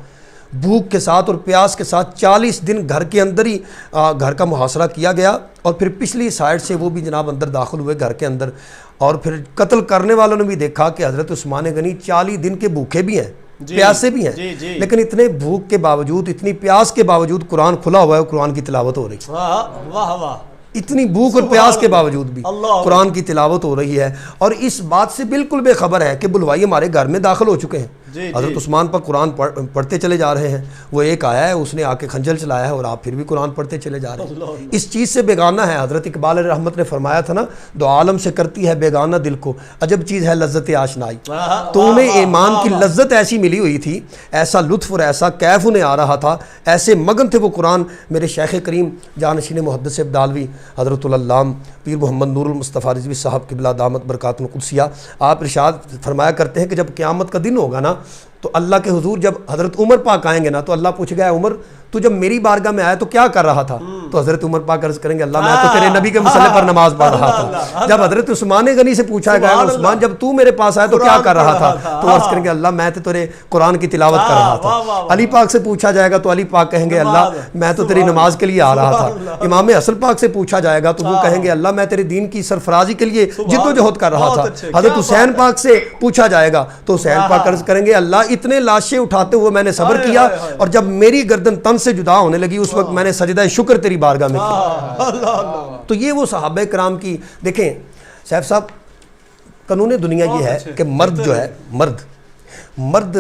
بھوک کے ساتھ اور پیاس کے ساتھ 40 دن گھر کے اندر ہی گھر کا محاصرہ کیا گیا, اور پھر پچھلی سائڈ سے وہ بھی جناب اندر داخل ہوئے گھر کے اندر. اور پھر قتل کرنے والوں نے بھی دیکھا کہ حضرت عثمان غنی 40 دن کے بھوکے بھی ہیں, پیاسے بھی ہیں, لیکن اتنے بھوک کے باوجود, اتنی پیاس کے باوجود قرآن کھلا ہوا ہے, قرآن کی تلاوت ہو رہی ہے. واہ واہ. اتنی بھوک اور پیاس کے باوجود بھی قرآن کی تلاوت ہو رہی ہے, اور اس بات سے بالکل بے خبر ہے کہ بلوائی ہمارے گھر میں داخل ہو چکے ہیں. حضرت عثمان پر قرآن پڑھتے چلے جا رہے ہیں. وہ ایک آیا ہے, اس نے آ کے خنجر چلایا ہے, اور آپ پھر بھی قرآن پڑھتے چلے جا رہے ہیں. اس چیز سے بیگانہ ہے. حضرت اقبال رحمت نے فرمایا تھا نا, دو عالم سے کرتی ہے بیگانہ دل کو, عجب چیز ہے لذت آشنائی. تو انہیں ایمان کی لذت ایسی ملی ہوئی تھی, ایسا لطف اور ایسا کیف انہیں آ رہا تھا, ایسے مگن تھے وہ قرآن. میرے شیخ کریم جانشین محدث ابدالوی حضرت العلام پیر محمد نور المصطفیٰ رضوی صاحب قبلہ دامت برکات القدسیہ, آپ ارشاد فرمایا کرتے ہیں کہ جب قیامت کا دن ہوگا نا تو اللہ کے حضور جب حضرت عمر پاک آئیں گے نا تو اللہ پوچھ گیا عمر تو جب میری بارگاہ میں آیا تو کیا کر رہا تھا؟ تو حضرت عمر پاک عرض کریں گے اللہ میں تو تیرے نبی کے مسئلے پر نماز پڑھ رہا تھا. جب حضرت عثمان غنی سے پوچھا گیا عثمان جب تو میرے پاس آیا تو کیا کر رہا تھا؟ تو عرض کریں گے اللہ میں تو تیرے قرآن کی تلاوت کر رہا تھا. علی پاک سے پوچھا جائے گا تو علی پاک کہیں گے اللہ میں تو تیری نماز کے لیے آ رہا تھا. امام حسن پاک سے پوچھا جائے گا تو وہ کہیں گے اللہ میں تیرے دین کی سرفرازی کے لیے جد و جہد کر رہا تھا. حضرت حسین پاک سے پوچھا جائے گا تو حسین پاک عرض کریں گے اللہ اتنے لاشیں اٹھاتے ہوئے میں نے صبر کیا, اور جب میری گردن تن سے جدا ہونے لگی اس وقت میں نے سجدہ شکر تیری بارگاہ میں کیا. تو یہ وہ صحابہ کرام کی دیکھیں سیف صاحب, قانون دنیا یہ ہے کہ مرد جو ہے مرد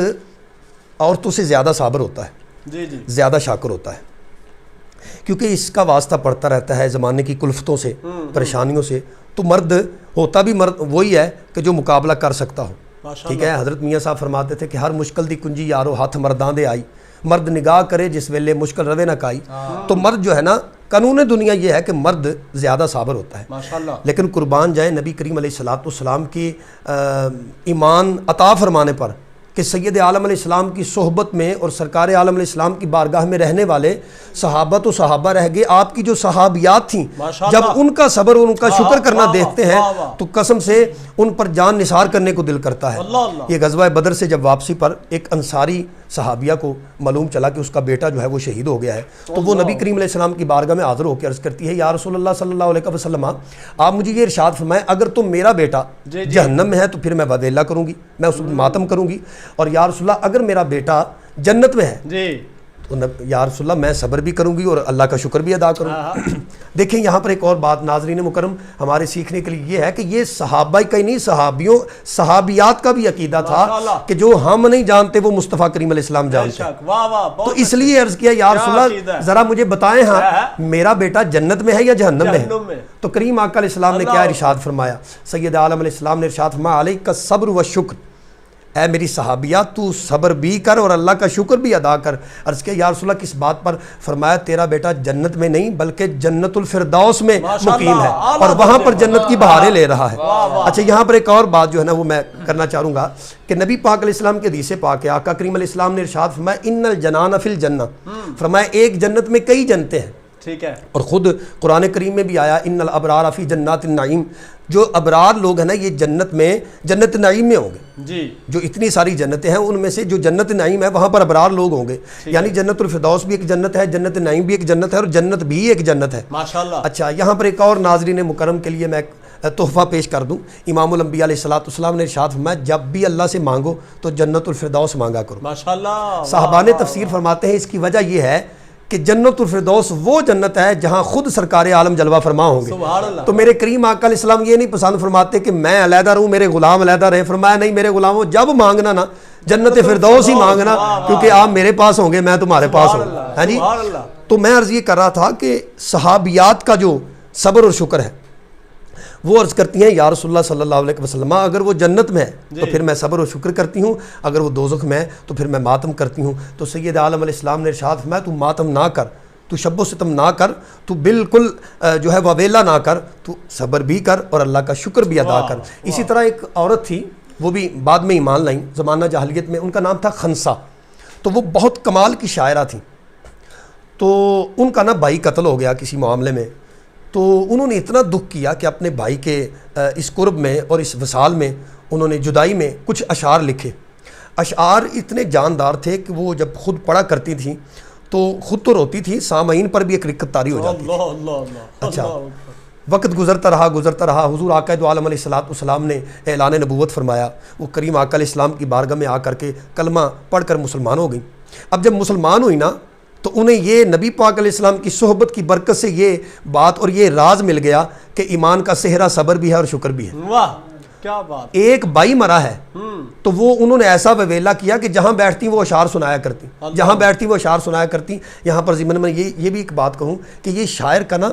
عورتوں سے زیادہ صابر ہوتا ہے, زیادہ شاکر ہوتا ہے, کیونکہ اس کا واسطہ پڑتا رہتا ہے زمانے کی کلفتوں سے, پریشانیوں سے. تو مرد ہوتا بھی مرد وہی ہے کہ جو مقابلہ کر سکتا ہو. ٹھیک ہے. حضرت میاں صاحب فرماتے تھے کہ ہر مشکل دی کنجی یارو ہاتھ مرداں دے آئی, مرد نگاہ کرے جس ویلے مشکل روے نہ کائی. تو مرد جو ہے نا, قانون دنیا یہ ہے کہ مرد زیادہ صابر ہوتا ہے, لیکن قربان جائے نبی کریم علیہ السلام کی ایمان عطا فرمانے پر کہ سید عالم علیہ السلام کی صحبت میں اور سرکار عالم علیہ السلام کی بارگاہ میں رہنے والے صحابہ تو صحابہ رہ گئے, آپ کی جو صحابیات تھیں جب ان کا صبر اور ان کا شکر کرنا دیکھتے ہیں تو قسم سے ان پر جان نثار کرنے کو دل کرتا ہے. یہ غزوہ بدر سے جب واپسی پر ایک انصاری صحابیہ کو معلوم چلا کہ اس کا بیٹا جو ہے وہ شہید ہو گیا ہے, تو وہ نبی کریم علیہ السلام کی بارگاہ میں حاضر ہو کے عرض کرتی ہے, یا رسول اللہ صلی اللہ علیہ وسلم, آپ مجھے یہ ارشاد فرمائیں اگر تو میرا بیٹا جہنم میں ہے تو پھر میں وویلا کروں گی, میں اس ماتم کروں گی, اور یا رسول اللہ اگر میرا بیٹا جنت میں ہے تو یا رسول اللہ میں صبر بھی کروں گی اور اللہ کا شکر بھی ادا کروں گی. دیکھیں یہاں پر ایک اور بات ناظرین مکرم ہمارے سیکھنے کے لیے یہ ہے کہ یہ صحابہ کا ہی نہیں, صحابیات کا بھی عقیدہ تھا کہ جو ہم نہیں جانتے وہ مصطفیٰ کریم علیہ السلام جانتے ہیں. تو اس لیے عرض کیا یا رسول اللہ ذرا مجھے بتائیں ہاں میرا بیٹا جنت میں ہے یا جہنم میں ہے. تو کریم آقا علیہ السلام نے کیا ارشاد فرمایا, سید عالم علیہ السلام نے ارشاد فرمایا, علیک الصبر والشکر, اے میری صحابیات تو صبر بھی کر اور اللہ کا شکر بھی ادا کر. عرض کیا یا رسول اللہ کس بات پر؟ فرمایا تیرا بیٹا جنت میں نہیں بلکہ جنت الفردوس میں مقیم ہے اور وہاں پر جنت کی بہاریں لے رہا ہے. اچھا یہاں پر ایک اور بات جو ہے نا وہ میں کرنا چاہوں گا کہ نبی پاک علیہ السلام کے حدیث پاک ہے, آقا کریم علیہ السلام نے ارشاد فرمایا ان الجنان فی الجنہ, فرمایا ایک جنت میں کئی جنتیں ہیں. ٹھیک ہے. اور خود قرآن کریم میں بھی آیا ان الابرار فی جنات النعیم, جو ابرار لوگ ہیں نا یہ جنت میں جنت نعیم میں ہوں گے. جی جو اتنی ساری جنتیں ہیں ان میں سے جو جنت نعیم ہے وہاں پر ابرار لوگ ہوں گے. یعنی جنت الفردوس بھی ایک جنت ہے, جنت نعیم بھی ایک جنت ہے اور جنت بھی ایک جنت ہے. ماشاءاللہ. اچھا یہاں پر ایک اور ناظرین مکرم کے لیے میں تحفہ پیش کر دوں. امام الانبیاء علیہ السلام نے ارشاد فرمایا جب بھی اللہ سے مانگو تو جنت الفردوس مانگا کرو. ماشاءاللہ. صحابہ تفسیر فرماتے ہیں اس کی وجہ یہ ہے کہ جنت الفردوس وہ جنت ہے جہاں خود سرکار عالم جلوہ فرما ہوں گے. تو میرے کریم آقا علیہ السلام یہ نہیں پسند فرماتے کہ میں علیحدہ رہوں میرے غلام علیحدہ رہے. فرمایا نہیں میرے غلاموں جب مانگنا نا جنت فردوس ہی مانگنا, کیونکہ آپ میرے پاس ہوں گے میں تمہارے پاس ہوں. ہاں جی. تو میں عرض یہ کر رہا تھا کہ صحابیات کا جو صبر اور شکر ہے وہ عرض کرتی ہیں یا رسول اللہ صلی اللہ علیہ وسلم اگر وہ جنت میں ہے تو پھر میں صبر و شکر کرتی ہوں, اگر وہ دوزخ میں ہے تو پھر میں ماتم کرتی ہوں. تو سید عالم علیہ السلام نے ارشاد فرمایا تو ماتم نہ کر, تو شب و ستم نہ کر, تو بالکل جو ہے وویلا نہ کر, تو صبر بھی کر اور اللہ کا شکر بھی ادا کر. اسی طرح ایک عورت تھی وہ بھی بعد میں ایمان لائیں زمانہ جاہلیت میں, ان کا نام تھا خنسا. تو وہ بہت کمال کی شاعرہ تھیں. تو ان کا نا بھائی قتل ہو گیا کسی معاملے میں, تو انہوں نے اتنا دکھ کیا کہ اپنے بھائی کے اس قرب میں اور اس وصال میں انہوں نے جدائی میں کچھ اشعار لکھے. اشعار اتنے جاندار تھے کہ وہ جب خود پڑھا کرتی تھیں تو خود تو روتی تھی, سامعین پر بھی ایک رقت طاری ہو جاتی تھی. اچھا وقت گزرتا رہا حضور آقا دو عالم علیہ السلام نے اعلان نبوت فرمایا. وہ کریم آقا علیہ السلام کی بارگاہ میں آ کر کے کلمہ پڑھ کر مسلمان ہو گئیں. اب جب مسلمان ہوئی نا تو انہیں یہ نبی پاک علیہ السلام کی صحبت کی برکت سے یہ بات اور یہ راز مل گیا کہ ایمان کا صحرا صبر بھی ہے اور شکر بھی ہے. واہ کیا بات. ایک بھائی مرا ہے تو وہ انہوں نے ایسا وویلا کیا کہ جہاں بیٹھتی وہ اشعار سنایا کرتی, جہاں بیٹھتی وہ اشعار سنایا کرتی. یہاں پر ضمن میں یہ بھی ایک بات کہوں کہ یہ شاعر کا نا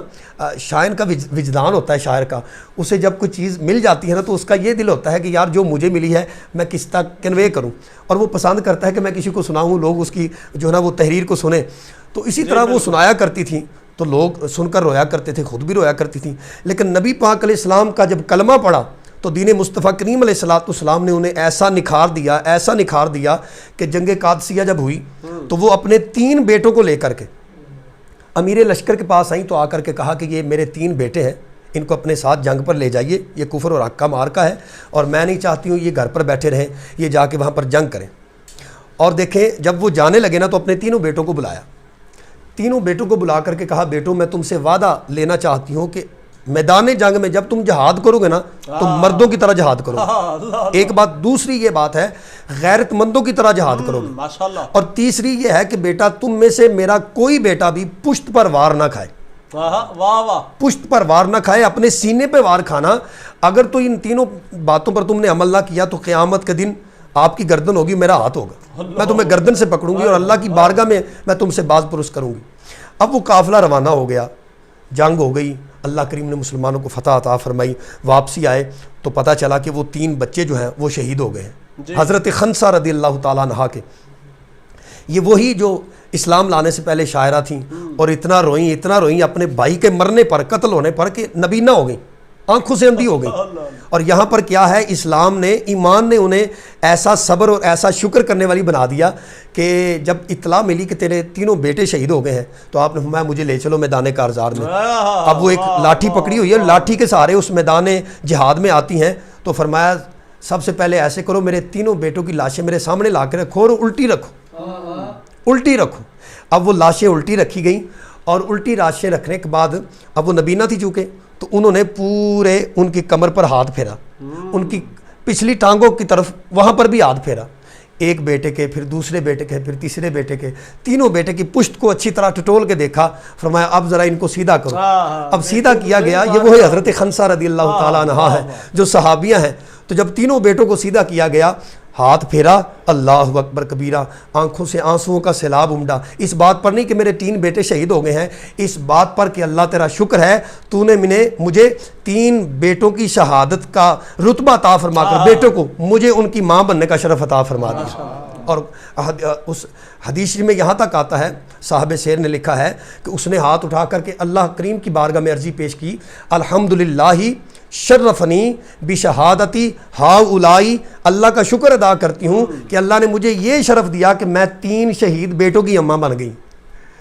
شاعر کا وجدان ہوتا ہے. شاعر کا اسے جب کوئی چیز مل جاتی ہے نا تو اس کا یہ دل ہوتا ہے کہ یار جو مجھے ملی ہے میں کس تک کنوے کروں, اور وہ پسند کرتا ہے کہ میں کسی کو سناؤں, لوگ اس کی جو ہے نا وہ تحریر کو سنیں. تو اسی طرح وہ سنایا کرتی تھیں تو لوگ سن کر رویا کرتے تھے, خود بھی رویا کرتی تھیں. لیکن نبی پاک علیہ السلام کا جب کلمہ پڑھا تو دین مصطفیٰ کریم علیہ السلام نے انہیں ایسا نکھار دیا کہ جنگ قادسیہ جب ہوئی تو وہ اپنے 3 بیٹوں کو لے کر کے امیر لشکر کے پاس آئیں. تو آ کر کے کہا کہ یہ میرے 3 بیٹے ہیں, ان کو اپنے ساتھ جنگ پر لے جائیے, یہ کفر اور حق کا مارکا ہے اور میں نہیں چاہتی ہوں یہ گھر پر بیٹھے رہیں, یہ جا کے وہاں پر جنگ کریں. اور دیکھیں جب وہ جانے لگے نا تو اپنے 3 بیٹوں کو بلایا. 3 بیٹوں کو بلا کر کے کہا بیٹوں میں تم سے وعدہ لینا چاہتی ہوں کہ میدان جنگ میں جب تم جہاد کرو گے نا تو مردوں کی طرح جہاد کرو گے. ایک بات. دوسری یہ بات ہے غیرت مندوں کی طرح جہاد کرو گے. اور تیسری یہ ہے کہ بیٹا تم میں سے میرا کوئی بیٹا بھی پشت پر وار نہ کھائے. پشت پر وار نہ کھائے, اپنے سینے پہ وار کھانا. اگر تو ان 3 باتوں پر تم نے عمل نہ کیا تو قیامت کے دن آپ کی گردن ہوگی, میرا ہاتھ ہوگا, میں تمہیں گردن سے پکڑوں گی اور اللہ کی بارگاہ میں تم سے باز پرس کروں گی. اب وہ قافلہ روانہ ہو گیا, جنگ ہو گئی, اللہ کریم نے مسلمانوں کو فتح عطا فرمائی. واپسی آئے تو پتہ چلا کہ وہ 3 بچے جو ہیں وہ شہید ہو گئے ہیں. حضرت خنسہ رضی اللہ تعالیٰ عنہا کے، یہ وہی جو اسلام لانے سے پہلے شاعرہ تھیں اور اتنا روئیں اپنے بھائی کے مرنے پر، قتل ہونے پر کہ نبینہ ہو گئیں، آنکھوں سے اندھی ہو گئی. اور یہاں پر کیا ہے، اسلام نے، ایمان نے انہیں ایسا صبر اور ایسا شکر کرنے والی بنا دیا کہ جب اطلاع ملی کہ تیرے 3 بیٹے شہید ہو گئے ہیں تو آپ نے فرمایا مجھے لے چلو میدان کارزار میں. اب وہ ایک لاٹھی پکڑی ہوئی ہے، لاٹھی کے سہارے اس میدان جہاد میں آتی ہیں. تو فرمایا سب سے پہلے ایسے کرو، میرے 3 بیٹوں کی لاشیں میرے سامنے لا کے رکھو اور الٹی رکھو. اب وہ لاشیں الٹی رکھی گئیں اور الٹی لاشیں رکھنے کے بعد اب وہ نبینہ تھی چونکہ، تو انہوں نے پورے ان کی کمر پر ہاتھ پھیرا، ان کی پچھلی ٹانگوں کی طرف وہاں پر بھی ہاتھ پھیرا. ایک بیٹے کے، پھر دوسرے بیٹے کے، پھر تیسرے بیٹے کے، 3 بیٹے کی پشت کو اچھی طرح ٹٹول کے دیکھا. فرمایا اب ذرا ان کو سیدھا کرو. اب سیدھا کیا گیا. یہ وہی حضرت خنسہ رضی اللہ تعالیٰ عنہا ہے جو صحابیہ ہیں. تو جب 3 بیٹوں کو سیدھا کیا گیا، ہاتھ پھیرا، اللہ اکبر کبیرہ، آنکھوں سے آنسوؤں کا سیلاب امڈا. اس بات پر نہیں کہ میرے 3 بیٹے شہید ہو گئے ہیں، اس بات پر کہ اللہ تیرا شکر ہے تو نے مجھے 3 بیٹوں کی شہادت کا رتبہ عطا فرما کر بیٹوں کو مجھے ان کی ماں بننے کا شرف عطا فرما دیا. اور اس حدیث میں یہاں تک آتا ہے، صاحب سیر نے لکھا ہے کہ اس نے ہاتھ اٹھا کر کے اللہ کریم کی بارگاہ میں عرضی پیش کی، الحمدللہ شرفنی بشہادتی ہاؤلائی، اللہ کا شکر ادا کرتی ہوں کہ اللہ نے مجھے یہ شرف دیا کہ میں 3 شہید بیٹوں کی اماں بن گئی.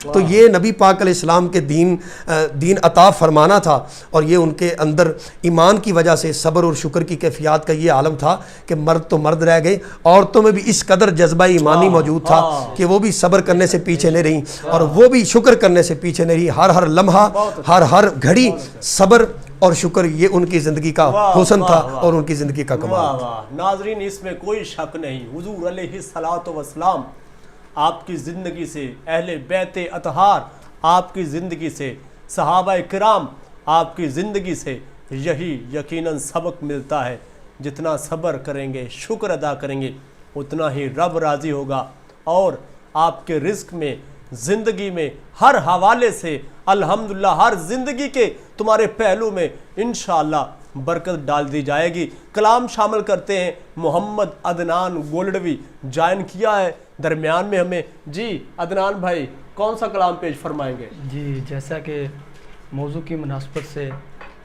تو یہ نبی پاک علیہ السلام کے دین عطا فرمانا تھا. اور یہ ان کے اندر ایمان کی وجہ سے صبر اور شکر کی کیفیات کا یہ عالم تھا کہ مرد تو مرد رہ گئے، عورتوں میں بھی اس قدر جذبہ ایمانی موجود تھا کہ وہ بھی صبر کرنے سے پیچھے نہیں رہیں اور وہ بھی شکر کرنے سے پیچھے نہیں رہی. ہر لمحہ، ہر گھڑی صبر اور شکر یہ ان کی زندگی کا حسن تھا اور ان کی زندگی کا کمال تھا. ناظرین اس میں کوئی شک نہیں، حضور علیہ الصلوۃ والسلام آپ کی زندگی سے، اہل بیت اطہار آپ کی زندگی سے، صحابہ کرام آپ کی زندگی سے یہی یقیناً سبق ملتا ہے. جتنا صبر کریں گے، شکر ادا کریں گے، اتنا ہی رب راضی ہوگا اور آپ کے رزق میں، زندگی میں ہر حوالے سے الحمدللہ ہر زندگی کے تمہارے پہلو میں انشاءاللہ برکت ڈال دی جائے گی. کلام شامل کرتے ہیں. محمد عدنان گولڈوی جوائن کیا ہے درمیان میں ہمیں. جی عدنان بھائی کون سا کلام پیش فرمائیں گے؟ جی جیسا کہ موضوع کی مناسبت سے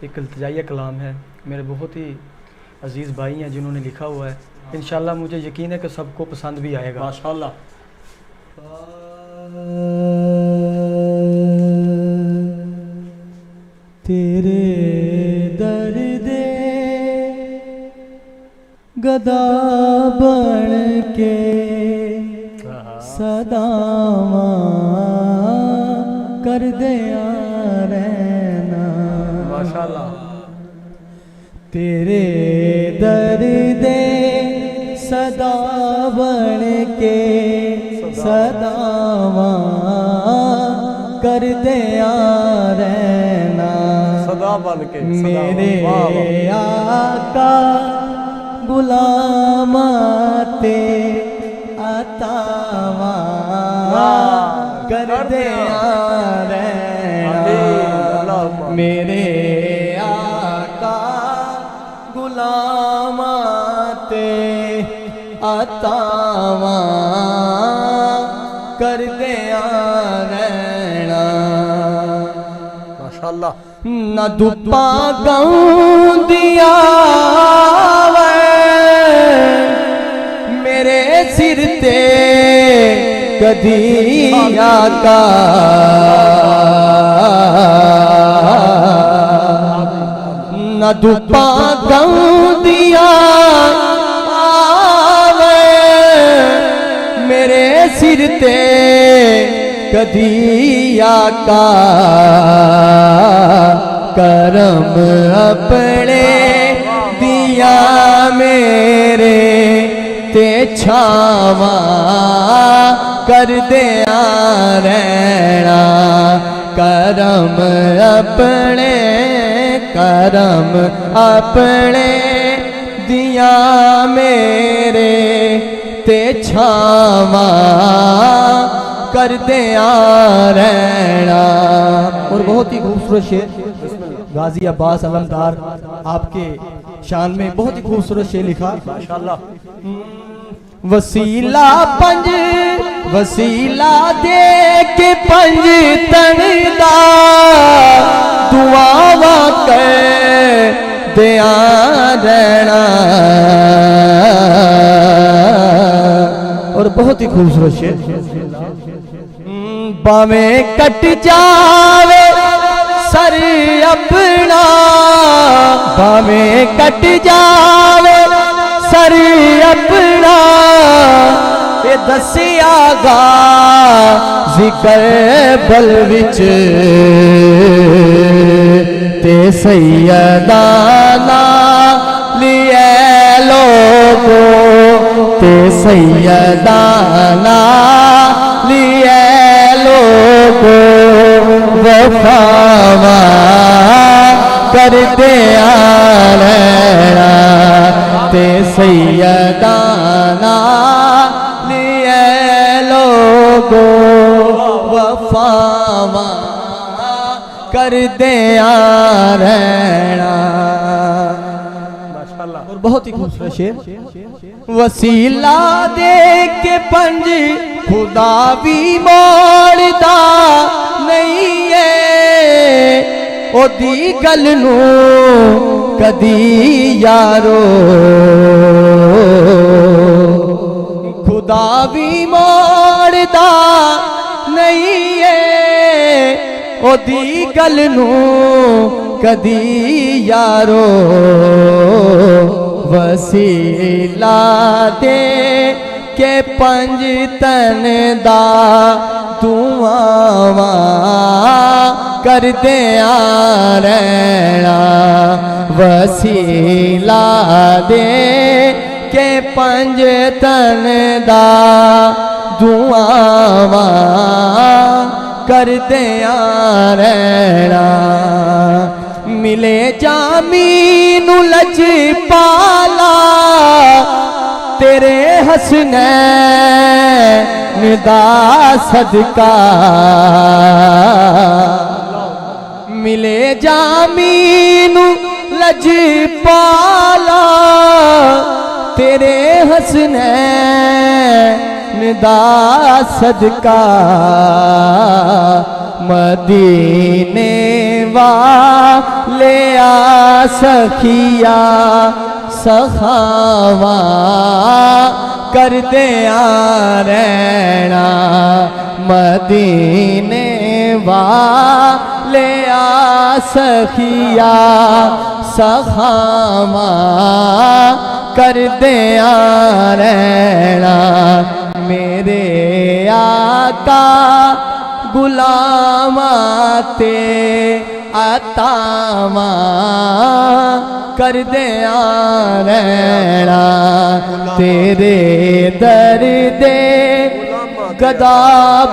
ایک التجائیہ کلام ہے، میرے بہت ہی عزیز بھائی ہیں جنہوں نے لکھا ہوا ہے. انشاءاللہ مجھے یقین ہے کہ سب کو پسند بھی آئے گا. ماشاءاللہ. تیرے درد گدا بن کے صداواں کر دیا رہنا. ماشاءاللہ. تیرے درد صدا بن کے صداواں کر دیا رہنا. صدا بن کے میرے آقا غلامات عطاواں کر دیا رہنا. میرے آقا غلامات عطاواں کر دیا رہنا. ماشاءاللہ. نہ دپا گاؤں دیا میرے سر تے کدی آقا نہ دپا گاؤں دیا میرے سر تے کدی آقا کرم اپنے دیا میرے تے چھاواں کر دیا رہنا. کرم اپنے دیا میرے تے چھاواں کر دیا رہنا. اور بہت ہی خوبصورت شعر غازی عباس علمدار آپ کے شان میں بہت ہی خوبصورت شعر لکھا ماشاءاللہ. وسیلہ پنج وسیلہ دے کے پنج تن دا دعا کر دیا رہنا. اور بہت ہی خوبصورت شعر. باویں کٹ جاوے سر اپنا باویں کٹ جاوے سر اپنا یہ دسیا گا ذکر بل وچ تے سیدانا لیے لوگو تے سیدانا لیے لوگو وفاوا کر دیا رہنا تے سیدانا لیے لوگو وفاوا کر دیا رہنا. اور بہت ہی خوبصورت شعر. وسیلہ دے کے پنج خدا بھی موڑدا نہیں ہے او دی گل نو کدی یارو خدا بھی موڑدا نہیں ہے او دی گل نو کدی یارو وسیلہ دے کے پنج تن دا دعاواں کر دیا رہنا. وسیلہ دے کے پنج تن دا دعاواں کر دیا رہنا. ملے جامین لج پالا تیرے حسنین دا صدقہ ملے جامین لج پالا تیرے حسنین دا صدقہ مدینے والے آ سخیا سخاوا کر دیا رہنا. مدینے والے آ سخیا سخاوا کر دیا رہنا. میرے آقا غلاماتے عطاواں کر دیا رہنا. تیرے در دے گدا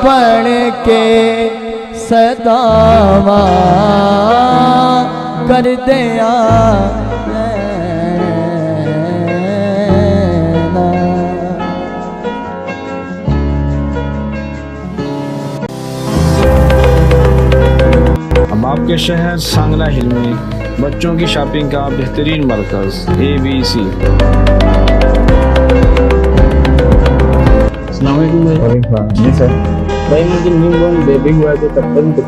بن کے صداواں کر دیا رہنا. اب آپ کے شہر سانگلہ ہل میں بچوں کی شاپنگ کا بہترین مرکز ABC. السلام علیکم جی سر. بھائی مجھے نیو بورن بیبی ہوا ہے تو تب تک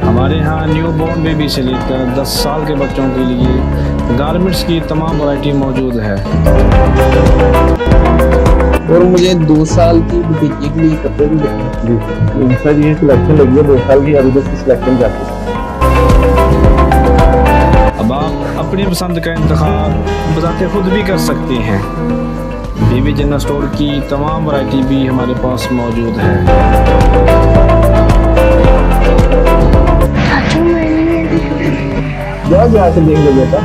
ہمارے ہاں نیو بورن بیبی سے لے کر 10 سال کے بچوں کے لیے گارمنٹس کی تمام ورائٹی موجود ہے. اور مجھے 2 سال کی بھتیجے کے لیے کپڑے بھی لگے. جی سر یہ سلیکشن لگی ہے 2 سال کی ابھی تک سلیکشن جاتی ہے. اب آپ اپنی پسند کا انتخاب بذات خود بھی کر سکتے ہیں. بیبی جنرل اسٹور کی تمام ورائٹی بھی ہمارے پاس موجود ہے. جا کے دیکھ لو بیٹا.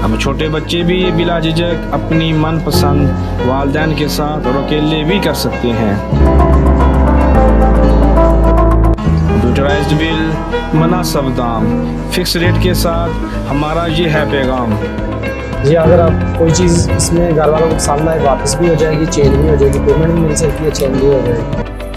اب چھوٹے بچے بھی بلا جھجک اپنی من پسند والدین کے ساتھ اور اکیلے بھی کر سکتے ہیں. کمپیوٹرائزڈ بل، مناسب دام، فکس ریٹ کے ساتھ ہمارا یہ ہے پیغام. جی اگر آپ کوئی چیز اس میں گھر والوں کو پسند آئے واپس بھی ہو جائے گی، چینج بھی ہو جائے گی، پیمنٹ بھی مل سکتی ہے، چینج بھی ہو جائے گی.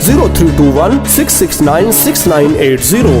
0321 669 6980,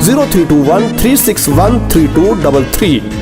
0321 361 3233,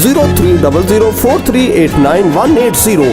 0300 4389 180।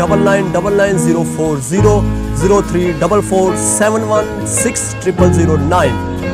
9999 040 0344 71 6009।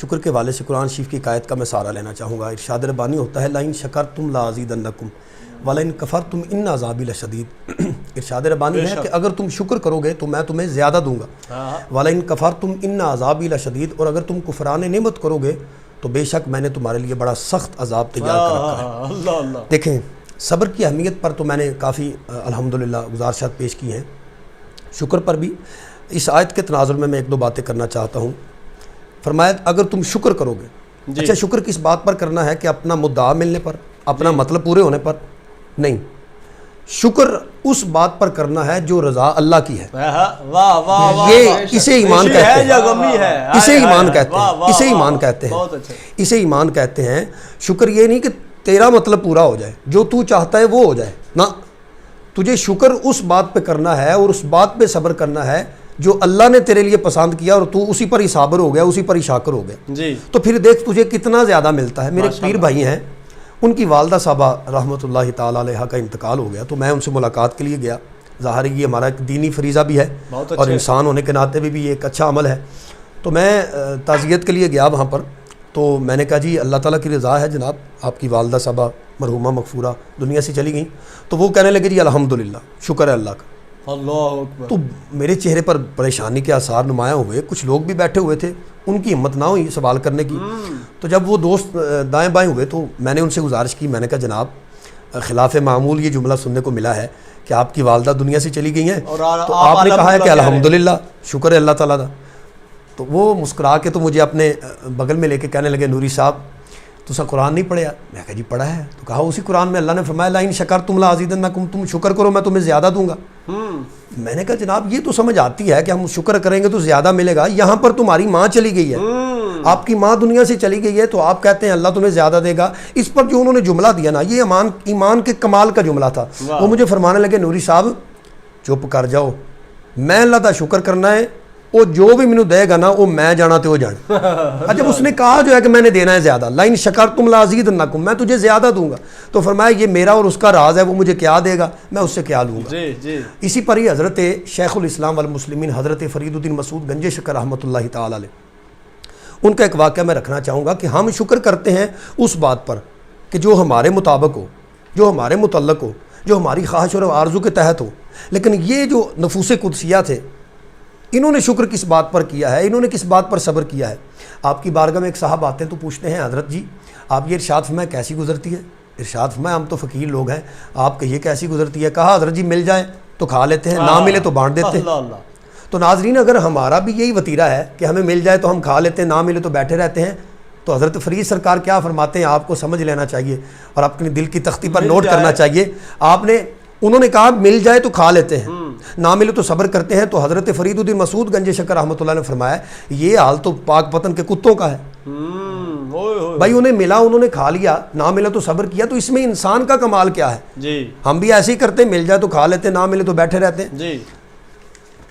شکر کے حوالے سے قرآن شریف کی آیت کا میں سہارا لینا چاہوں گا. ارشاد ربانی ہوتا ہے لئن شکرتم لازیدنکم ولئن کفرتم ان عذابی لشدید. ارشاد ربانی ہے کہ اگر تم شکر کرو گے تو میں تمہیں زیادہ دوں گا. ولئن کفرتم ان عذابی لشدید, اور اگر تم کفران نعمت کرو گے تو بے شک میں نے تمہارے لیے بڑا سخت عذاب تیار کر رکھا ہے. دیکھیں صبر کی اہمیت پر تو میں نے کافی الحمدللہ گزارشات پیش کی ہیں. شکر پر بھی اس آیت کے تناظر میں ایک دو باتیں کرنا چاہتا ہوں. فرمایا اگر تم شکر کرو گے. اچھا شکر کس بات پر کرنا ہے؟ کہ اپنا مدعا ملنے پر, اپنا مطلب پورے ہونے پر نہیں. شکر اس بات پر کرنا ہے جو رضا اللہ کی ہے. یہ اسے ایمان کہتے ہیں. اسے ایمان کہتے ہیں. اسے ایمان کہتے ہیں. اسے ایمان کہتے ہیں. شکر یہ نہیں کہ تیرا مطلب پورا ہو جائے, جو تو چاہتا ہے وہ ہو جائے نا. تجھے شکر اس بات پہ کرنا ہے اور اس بات پہ صبر کرنا ہے جو اللہ نے تیرے لیے پسند کیا اور تو اسی پر ہی صابر ہو گیا, اسی پر ہی شاکر ہو گیا. تو پھر دیکھ تجھے کتنا زیادہ ملتا ہے. میرے پیر بھائی ہیں, ان کی والدہ صاحبہ رحمۃ اللہ تعالیٰ علیہ کا انتقال ہو گیا, تو میں ان سے ملاقات کے لیے گیا. ظاہر ہے یہ ہمارا ایک دینی فریضہ بھی ہے اور انسان ہونے کے ناطے بھی یہ ایک اچھا عمل ہے. تو میں تعزیت کے لیے گیا وہاں پر. تو میں نے کہا جی اللہ تعالیٰ کی رضا ہے جناب, آپ کی والدہ صاحبہ مرحومہ مغفورہ دنیا سے چلی گئیں. تو وہ کہنے لگے جی الحمدللہ شکر ہے اللہ کا. اللہ اکبر. تو میرے چہرے پر پریشانی کے آثار نمایاں ہوئے. کچھ لوگ بھی بیٹھے ہوئے تھے, ان کی ہمت نہ ہوئی سوال کرنے کی. تو جب وہ دوست دائیں بائیں ہوئے تو میں نے ان سے گزارش کی. میں نے کہا جناب خلاف معمول یہ جملہ سننے کو ملا ہے کہ آپ کی والدہ دنیا سے چلی گئی ہیں, تو آپ نے کہا ہے کہ الحمدللہ شکر ہے اللہ تعالیٰ کا. تو وہ مسکرا کے تو مجھے اپنے بغل میں لے کے کہنے لگے نوری صاحب تو قرآن نہیں پڑھا؟ میں کہا جی پڑھا ہے. تو کہا اسی قرآن میں اللہ نے فرمایا لئن شکرتم لازیدنکم, تم شکر کرو میں تمہیں زیادہ دوں گا. میں نے کہا جناب یہ تو سمجھ آتی ہے کہ ہم شکر کریں گے تو زیادہ ملے گا. یہاں پر تمہاری ماں چلی گئی ہے, آپ کی ماں دنیا سے چلی گئی ہے, تو آپ کہتے ہیں اللہ تمہیں زیادہ دے گا. اس پر جو انہوں نے جملہ دیا نا, یہ ایمان کے کمال کا جملہ تھا. وہ مجھے فرمانے لگے نوری صاحب چپ کر جاؤ, میں اللہ کا شکر کرنا ہے, وہ جو بھی مینوں دے گا نا وہ میں جانا تے وہ جان. اچھا اس نے کہا جو ہے کہ میں نے دینا ہے زیادہ, لئن شکرتم لازیدنکم, میں تجھے زیادہ دوں گا. تو فرمایا یہ میرا اور اس کا راز ہے, وہ مجھے کیا دے گا میں اس سے کیا لوں گا. اسی پر ہی حضرت شیخ الاسلام والمسلمین حضرت فرید الدین مسعود گنج شکر رحمۃ اللہ تعالیٰ علیہ, ان کا ایک واقعہ میں رکھنا چاہوں گا کہ ہم شکر کرتے ہیں اس بات پر کہ جو ہمارے مطابق ہو, جو ہمارے متعلق ہو, جو ہماری خواہش اور آرزو کے تحت ہو. لیکن یہ جو نفوس قدسیہ تھے, انہوں نے شکر کس بات پر کیا ہے, انہوں نے کس بات پر صبر کیا ہے. آپ کی بارگاہ میں ایک صاحب آتے ہیں تو پوچھتے ہیں حضرت جی آپ یہ ارشاد فرمائیں کیسی گزرتی ہے؟ ارشاد فرمائیں ہم تو فقیر لوگ ہیں, آپ کہیے کیسی گزرتی ہے؟ کہا حضرت جی مل جائے تو کھا لیتے ہیں, نہ ملے تو بانٹ دیتے ہیں. تو ناظرین اگر ہمارا بھی یہی وتیرہ ہے کہ ہمیں مل جائے تو ہم کھا لیتے ہیں, نہ ملے تو بیٹھے رہتے ہیں, تو حضرت فرید سرکار کیا فرماتے ہیں آپ کو سمجھ لینا چاہیے اور اپنی دل کی تختی پر نوٹ کرنا چاہیے. انہوں نے کہا مل جائے تو کھا لیتے ہیں, نہ ملے تو صبر کرتے ہیں. تو حضرت فرید الدین مسعود گنج شکر رحمۃ اللہ نے فرمایا یہ حال تو پاک پتن کے کتوں کا ہے. بھائی انہیں ملا انہوں نے کھا لیا, نہ ملا تو صبر کیا, تو اس میں انسان کا کمال کیا ہے؟ ہم بھی ایسے ہی کرتے ہیں, مل جائے تو کھا لیتے ہیں, نہ ملے تو بیٹھے رہتے ہیں.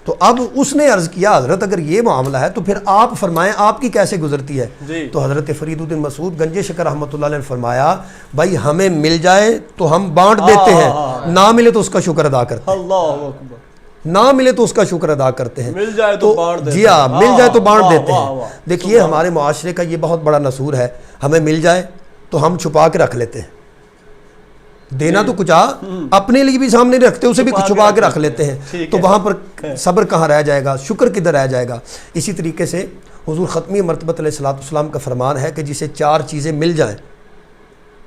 تو اب اس نے عرض کیا حضرت اگر یہ معاملہ ہے تو پھر آپ فرمائیں آپ کی کیسے گزرتی ہے؟ تو حضرت فرید الدین مسعود گنج شکر رحمۃ اللہ علیہ نے فرمایا بھائی ہمیں مل جائے تو ہم بانٹ دیتے ہیں, نہ ملے تو اس کا شکر ادا کرتے ہیں. اللہ اکبر. نہ ملے تو اس کا شکر ادا کرتے ہیں, مل جائے تو بانٹ دیتے ہیں. جی ہاں مل جائے تو بانٹ دیتے ہیں. دیکھیے ہمارے معاشرے کا یہ بہت بڑا نصور ہے, ہمیں مل جائے تو ہم چھپا کے رکھ لیتے ہیں. دینا تو کچھ اپنے لیے بھی سامنے رکھتے, اسے بھی کچھ چھپا کے رکھ لیتے ہیں. تو وہاں پر صبر کہاں رہ جائے گا, شکر کدھر رہ جائے گا؟ اسی طریقے سے حضور ختمی مرتبہ علیہ الصلوۃ والسلام کا فرمان ہے کہ جسے 4 چیزیں مل جائیں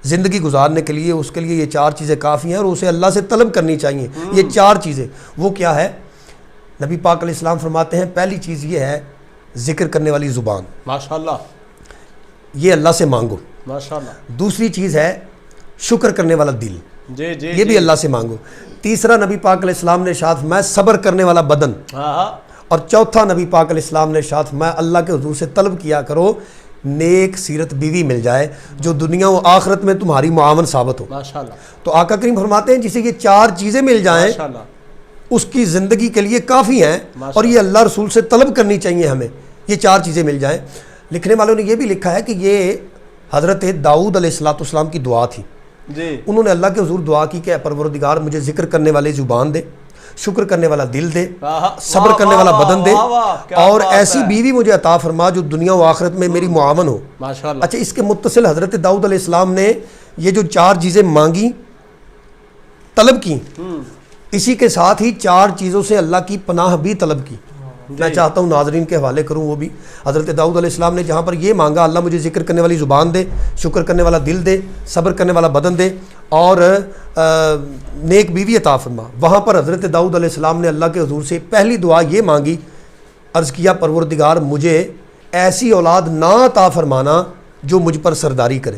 زندگی گزارنے کے لیے, اس کے لیے یہ 4 چیزیں کافی ہیں اور اسے اللہ سے طلب کرنی چاہیے. یہ 4 چیزیں وہ کیا ہے؟ نبی پاک علیہ السلام فرماتے ہیں پہلی چیز یہ ہے ذکر کرنے والی زبان, ماشاءاللہ, یہ اللہ سے مانگو. ماشاءاللہ. دوسری چیز ہے شکر کرنے والا دل, یہ بھی اللہ سے مانگو. تیسرا نبی پاک علیہ السلام نے ارشاد فرمایا صبر کرنے والا بدن. اور چوتھا نبی پاک علیہ السلام نے ارشاد فرمایا اللہ کے حضور سے طلب کیا کرو نیک سیرت بیوی مل جائے جو دنیا و آخرت میں تمہاری معاون ثابت ہو. ماشاءاللہ. تو آقا کریم فرماتے ہیں جسے یہ 4 چیزیں مل جائیں اس کی زندگی کے لیے کافی ہیں, اور یہ اللہ رسول سے طلب کرنی چاہیے ہمیں, یہ 4 چیزیں مل جائیں. لکھنے والوں نے یہ بھی لکھا ہے کہ یہ حضرت داؤد علیہ الصلوۃ والسلام کی دعا تھی. انہوں نے اللہ کے حضور دعا کی کہ اے پروردگار مجھے ذکر کرنے والے زبان دے, شکر کرنے والا دل دے, صبر کرنے والا بدن دے, اور ایسی بیوی مجھے عطا فرما جو دنیا و آخرت میں میری معاون ہو. اچھا, اس کے متصل حضرت داؤد علیہ السلام نے یہ جو 4 چیزیں مانگی, طلب کی, اسی کے ساتھ ہی 4 چیزوں سے اللہ کی پناہ بھی طلب کی. میں چاہتا ہوں ناظرین کے حوالے کروں وہ بھی. حضرت داؤد علیہ السلام نے جہاں پر یہ مانگا اللہ مجھے ذکر کرنے والی زبان دے, شکر کرنے والا دل دے, صبر کرنے والا بدن دے, اور نیک بیوی عطا فرما, وہاں پر حضرت داؤد علیہ السلام نے اللہ کے حضور سے پہلی دعا یہ مانگی, عرض کیا پروردگار مجھے ایسی اولاد نہ عطا فرمانا جو مجھ پر سرداری کرے.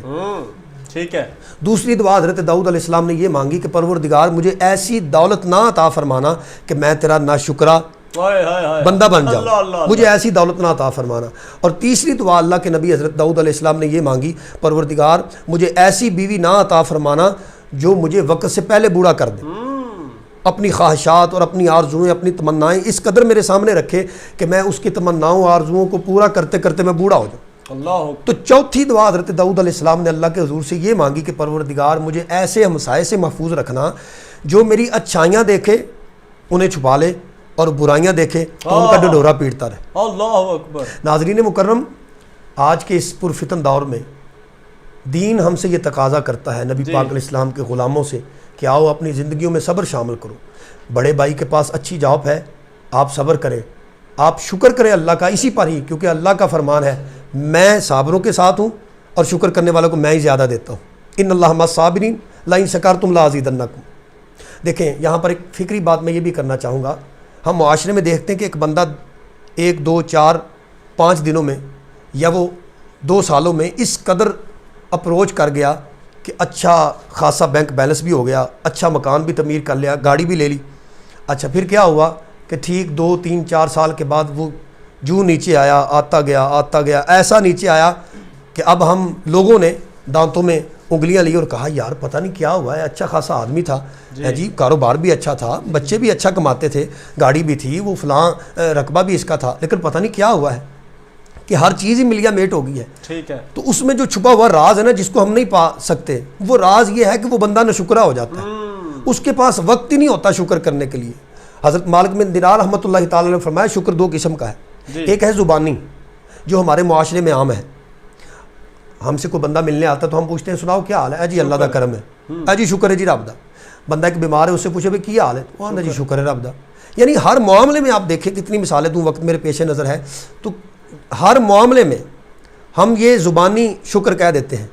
ٹھیک ہے. دوسری دعا حضرت داؤد علیہ السلام نے یہ مانگی کہ پروردگار مجھے ایسی دولت نہ عطا فرمانا کہ میں تیرا ناشکرا بندہ بن جاؤں, مجھے ایسی دولت نہ عطا فرمانا. اور تیسری دعا اللہ کے نبی حضرت داؤد علیہ السلام نے یہ مانگی, پروردگار مجھے ایسی بیوی نہ عطا فرمانا جو مجھے وقت سے پہلے بوڑھا کر دے, اپنی خواہشات اور اپنی آرزوئیں, اپنی تمنائیں اس قدر میرے سامنے رکھے کہ میں اس کی تمناؤں آرزوؤں کو پورا کرتے کرتے میں بوڑھا ہو جاؤں. تو چوتھی دعا حضرت داؤد علیہ السلام نے اللہ کے حضور سے یہ مانگی کہ پروردگار مجھے ایسے ہمسائے سے محفوظ رکھنا جو میری اچھائیاں دیکھے انہیں چھپا لے اور برائیاں دیکھے تو ان کا ڈڈورا پیٹتا رہے. اللہ اکبر. ناظرین مکرم, آج کے اس پرفتن دور میں دین ہم سے یہ تقاضا کرتا ہے نبی پاک علیہ السلام کے غلاموں سے کہ آؤ اپنی زندگیوں میں صبر شامل کرو. بڑے بھائی کے پاس اچھی جاب ہے, آپ صبر کریں, آپ شکر کریں اللہ کا اسی پر ہی, کیونکہ اللہ کا فرمان ہے میں صابروں کے ساتھ ہوں اور شکر کرنے والوں کو میں ہی زیادہ دیتا ہوں. ان اللہ مع الصابرین لئن شکرتم لازیدنکم. دیکھیں یہاں پر ایک فکری بات میں یہ بھی کرنا چاہوں گا, ہم معاشرے میں دیکھتے ہیں کہ ایک بندہ 1 2 4 5 دنوں میں یا وہ 2 سالوں میں اس قدر اپروچ کر گیا کہ اچھا خاصا بینک بیلنس بھی ہو گیا, اچھا مکان بھی تعمیر کر لیا, گاڑی بھی لے لی. اچھا پھر کیا ہوا کہ ٹھیک 2 3 4 سال کے بعد وہ جو نیچے آیا, آتا گیا, ایسا نیچے آیا کہ اب ہم لوگوں نے دانتوں میں انگلیاں لی اور کہا یار پتہ نہیں کیا ہوا ہے, اچھا خاصا آدمی تھا جی, کاروبار بھی اچھا تھا, بچے بھی اچھا کماتے تھے, گاڑی بھی تھی, وہ فلاں رقبہ بھی اس کا تھا, لیکن پتہ نہیں کیا ہوا ہے کہ ہر چیز ہی ملیا میٹ ہو گئی ہے. ٹھیک ہے. تو اس میں جو چھپا ہوا راز ہے نا جس کو ہم نہیں پا سکتے, وہ راز یہ ہے کہ وہ بندہ ناشکرا ہو جاتا ہے, اس کے پاس وقت ہی نہیں ہوتا شکر کرنے کے لیے. حضرت مالک بن دینار رحمۃ اللہ تعالی نے فرمایا شکر 2 قسم کا ہے. ایک ہے زبانی جو ہمارے معاشرے میں عام ہے, ہم سے کوئی بندہ ملنے آتا تو ہم پوچھتے ہیں سناؤ کیا حال ہے, جی اللہ دا کرم ہے, جی شکر ہے جی رب دا. بندہ ایک بیمار ہے اس سے پوچھے بھائی کیا حال ہے, وہ آتا جی شکر ہے رب دا. یعنی ہر معاملے میں آپ دیکھیں کتنی مثالیں دوں, وقت میرے پیش نظر ہے, تو ہر معاملے میں ہم یہ زبانی شکر کہہ دیتے ہیں.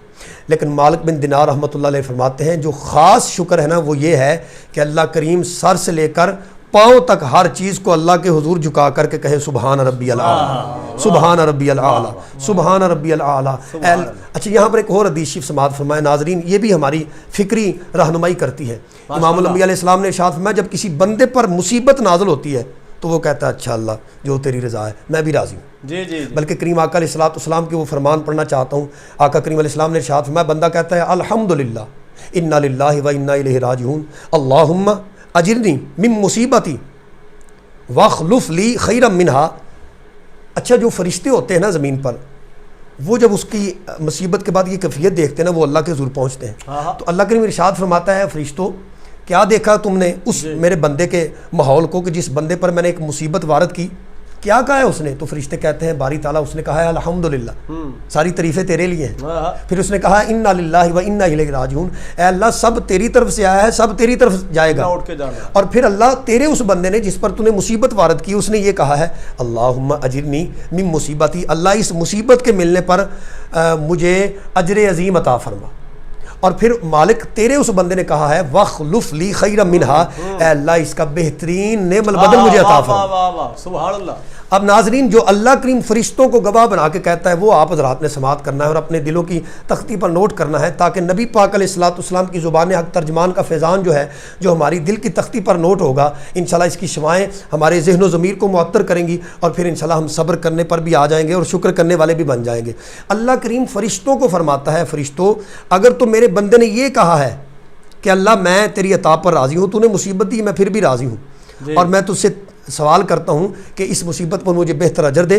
لیکن مالک بن دینار رحمۃ اللہ علیہ فرماتے ہیں جو خاص شکر ہے نا وہ یہ ہے کہ اللہ کریم سر سے لے کر پاؤں تک ہر چیز کو اللہ کے حضور جھکا کر کے کہے سبحان ربی الاعلی, سبحان ربی الاعلی, سبحان ربی الاعلی. اچھا یہاں پر ایک اور حدیث شریف سماعت فرمائے ناظرین, یہ بھی ہماری فکری رہنمائی کرتی ہے. امام الانبیاء علیہ السلام نے ارشاد فرمایا جب کسی بندے پر مصیبت نازل ہوتی ہے تو وہ کہتا ہے اچھا اللہ جو تیری رضا ہے میں بھی راضی ہوں. جی. بلکہ کریم آقا علیہ السلام کے وہ فرمان پڑھنا چاہتا ہوں. آقا کریم علیہ السلام نے ارشاد فرمایا بندہ کہتا ہے الحمدللہ انا للہ و انا الیہ راجعون اللہم اجرنی من مصیبتی واخلف لی خیرا منہا. اچھا جو فرشتے ہوتے ہیں نا زمین پر, وہ جب اس کی مصیبت کے بعد یہ کیفیت دیکھتے ہیں نا وہ اللہ کے حضور پہنچتے ہیں. تو اللہ کریم ارشاد فرماتا ہے فرشتوں کیا دیکھا تم نے اس میرے بندے کے ماحول کو کہ جس بندے پر میں نے ایک مصیبت وارد کی, کیا کہا ہے اس نے؟ تو فرشتے کہتے ہیں باری تعالیٰ اس نے کہا ہے الحمدللہ, ساری تعریفیں تیرے لیے ہیں. پھر اس نے کہا انا للہ و انا الیہ راجعون, اے اللہ سب تیری طرف سے آیا ہے, سب تیری طرف جائے گا. اور پھر اللہ تیرے اس بندے نے جس پر تو نے مصیبت وارد کی اس نے یہ کہا ہے اللہم اجرنی من مصیبتی, اللہ اس مصیبت کے ملنے پر مجھے اجر عظیم عطا فرما. اور پھر مالک تیرے اس بندے نے کہا ہے وَخْلُفْ لِي خَيْرًا مِنْهَا, اے اللہ اس کا بہترین نعم البدل مجھے عطا فرما. سبحان اللہ. اب ناظرین جو اللہ کریم فرشتوں کو گواہ بنا کے کہتا ہے وہ آپ حضرات نے سماعت کرنا ہے اور اپنے دلوں کی تختی پر نوٹ کرنا ہے تاکہ نبی پاک علیہ الصلوۃ والسلام کی زبان حق ترجمان کا فیضان جو ہے جو ہماری دل کی تختی پر نوٹ ہوگا انشاءاللہ اس کی شعائیں ہمارے ذہن و ضمیر کو معطر کریں گی اور پھر انشاءاللہ ہم صبر کرنے پر بھی آ جائیں گے اور شکر کرنے والے بھی بن جائیں گے. اللہ کریم فرشتوں کو فرماتا ہے فرشتوں اگر تو میرے بندے نے یہ کہا ہے کہ اللہ میں تیری عطا پر راضی ہوں, تو نے مصیبت دی میں پھر بھی راضی ہوں, اور میں تجھ سے سوال کرتا ہوں کہ اس مصیبت پر مجھے بہتر اجر دے